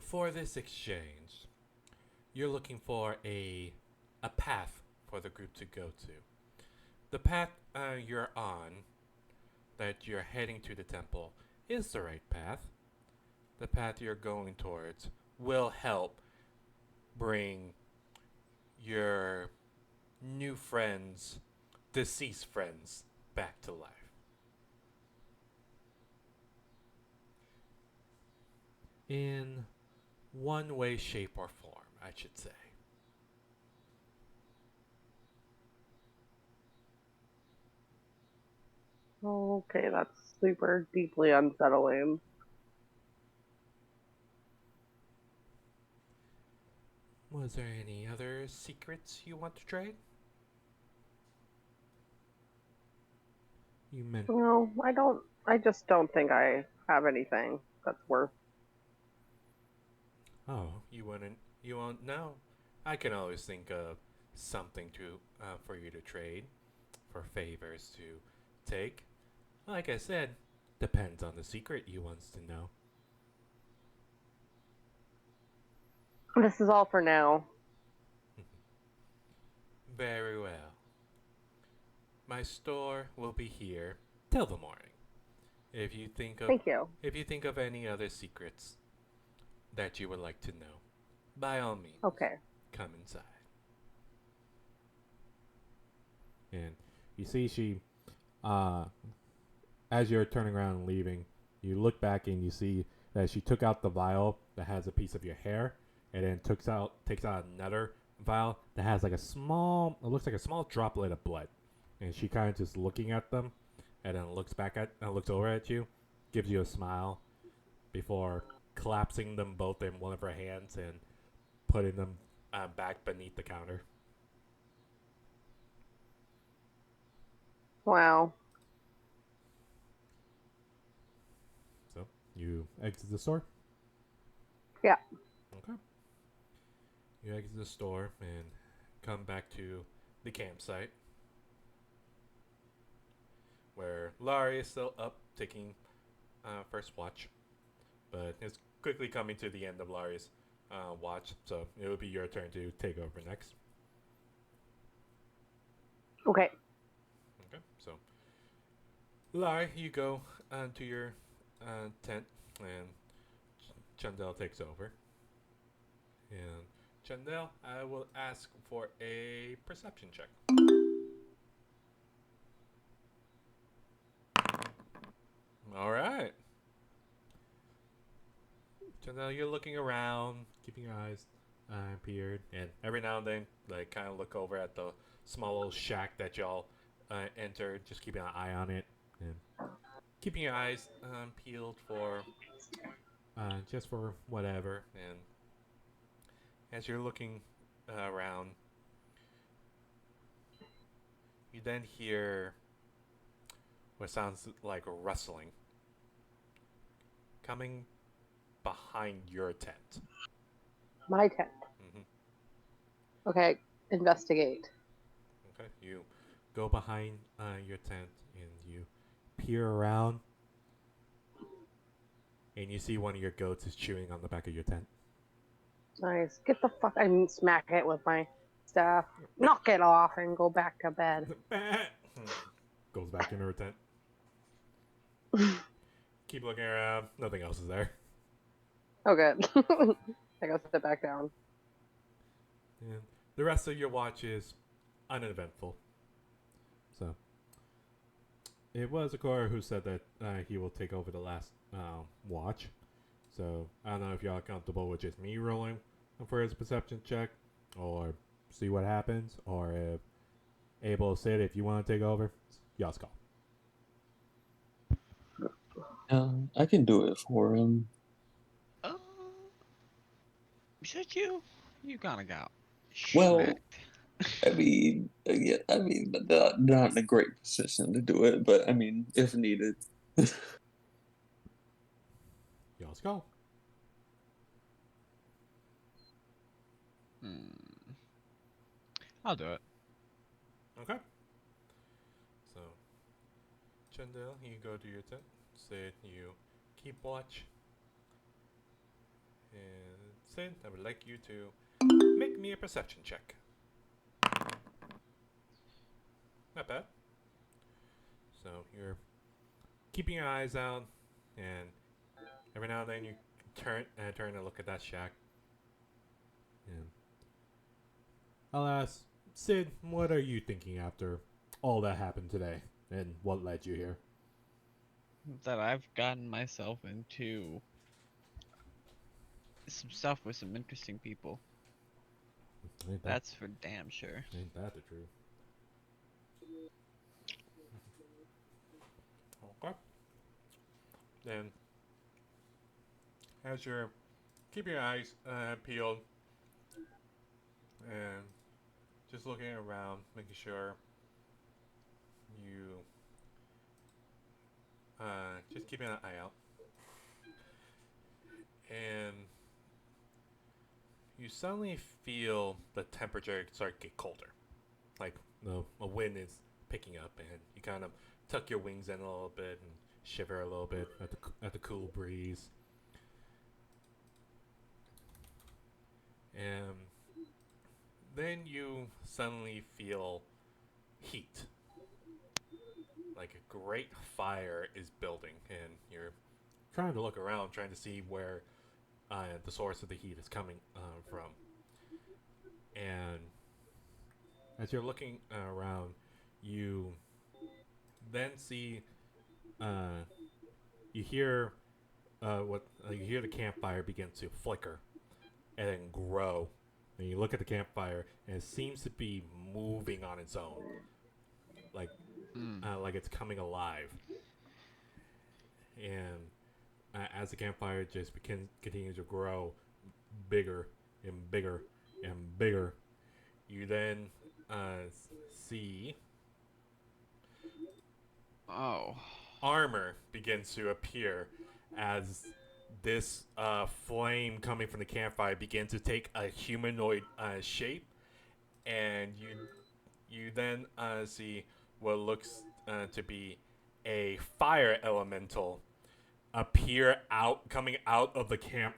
"For this exchange, you're looking for a path for the group to go to. The path you're on, that you're heading to the temple, is the right path. The path you're going towards will help bring your new friends, deceased friends, back to life. In one way, shape, or form, I should say. Okay, that's super deeply unsettling. Was there any other secrets you want to trade? You meant. No, I don't. I just don't think I have anything that's worth. Oh, you wouldn't. You won't know. I can always think of something to for you to trade, for favors to take. Like I said, depends on the secret you wants to know. This is all for now. Very well. My store will be here till the morning. If you think of Thank you. if you think of any other secrets that you would like to know, by all means, Okay. come inside. And you see she, uh, as you're turning around and leaving, you look back and you see that she took out the vial that has a piece of your hair, and then takes out another vial that has like it looks like a small droplet of blood, and she kind of just looking at them, and then looks over at you, gives you a smile, before collapsing them both in one of her hands and putting them back beneath the counter. Wow. So you exit the store. Yeah. Okay. You exit the store and come back to the campsite where Laurie is still up taking first watch, but it's quickly coming to the end of Laurie's watch, so it will be your turn to take over next. Okay. Okay, so Laurie, you go to your tent, and Chandel takes over. And Chandel, I will ask for a perception check. All right. Chandel, you're looking around, keeping your eyes peeled, and every now and then, like, kind of look over at the small little shack that y'all entered, just keeping an eye on it, and keeping your eyes peeled for just for whatever. And as you're looking around, you then hear what sounds like rustling coming behind your tent. My tent. Hmm. Okay. Investigate. Okay, you go behind your tent and you peer around, and you see one of your goats is chewing on the back of your tent. Nice. Get the fuck. I mean, smack it with my staff. Knock it off and go back to bed. Goes back into her tent. Keep looking around. Nothing else is there. Oh, good. I go sit back down. And the rest of your watch is uneventful. So, it was Akora who said that he will take over the last watch. So, I don't know if y'all are comfortable with just me rolling for his perception check, or see what happens, or if Abel said if you want to take over, y'all's call. I can do it for him. Oh, should you? You kind of got Well, smacked. I mean, yeah, I mean, not in a great position to do it, but I mean, if needed. Y'all's call. I'll do it. Okay. So, Chandel, you go to your tent. Sid, you keep watch. And Sid, I would like you to make me a perception check. Not bad. So you're keeping your eyes out, and every now and then you turn and look at that shack. And I'll ask Sid, what are you thinking after all that happened today, and what led you here? That I've gotten myself into some stuff with some interesting people. That's for damn sure. Ain't that the truth? then, as you're keeping your eyes peeled and just looking around, making sure you just keeping an eye out, and you suddenly feel the temperature start to get colder. Like the wind is picking up, and you kind of tuck your wings in a little bit and shiver a little bit at the cool breeze. And then you suddenly feel heat. Like a great fire is building, and you're trying to look around, trying to see where the source of the heat is coming from. And as you're looking around, you then see, you hear you hear the campfire begin to flicker and then grow. And you look at the campfire, and it seems to be moving on its own, like it's coming alive. And as the campfire just continues to grow bigger and bigger and bigger, you then see armor begins to appear as this flame coming from the campfire begins to take a humanoid shape, and you then see what looks to be a fire elemental coming out of the camp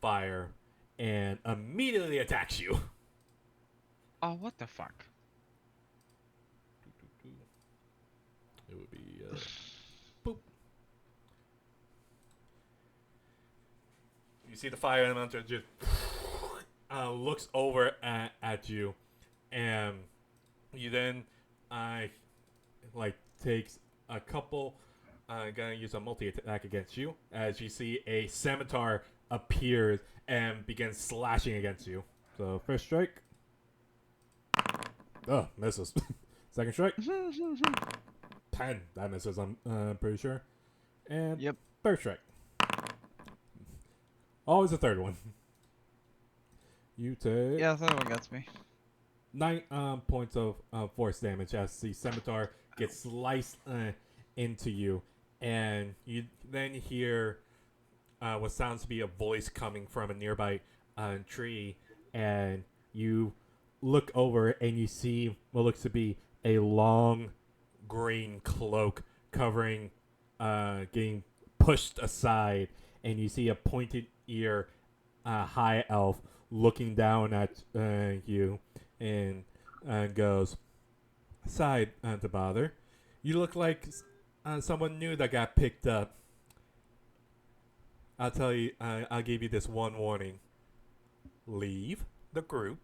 fire, and immediately attacks you. Oh, what the fuck? It would be boop. You see the fire elemental just looks over at you, and you then takes a couple. Gonna use a multi-attack against you as you see a scimitar appears and begins slashing against you. So first strike. Oh, misses. Second strike. 10. That misses, I'm pretty sure. And Yep. Third strike. Always a third one. You take Yeah, that one gets me. 9 points of force damage as the scimitar gets sliced into you, and you then hear what sounds to be a voice coming from a nearby tree, and you look over and you see what looks to be a long green cloak covering, getting pushed aside, and you see a pointed ear high elf looking down at you, and goes, "Side to bother. You look like someone new that got picked up. I'll tell you, I'll give you this one warning. Leave the group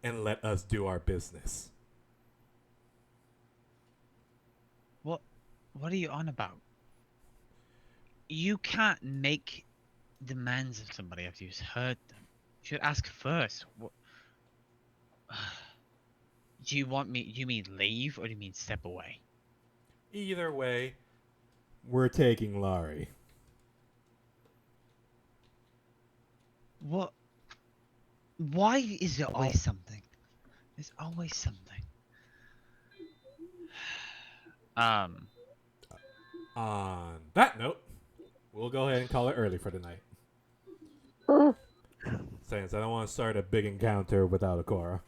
and let us do our business." What are you on about? You can't make demands of somebody after you've heard them. You should ask first. What? Do you mean leave, or do you mean step away? Either way, we're taking Laurie. What? Why is there always something? There's always something. On that note, we'll go ahead and call it early for the night. Since I don't want to start a big encounter without a Cora.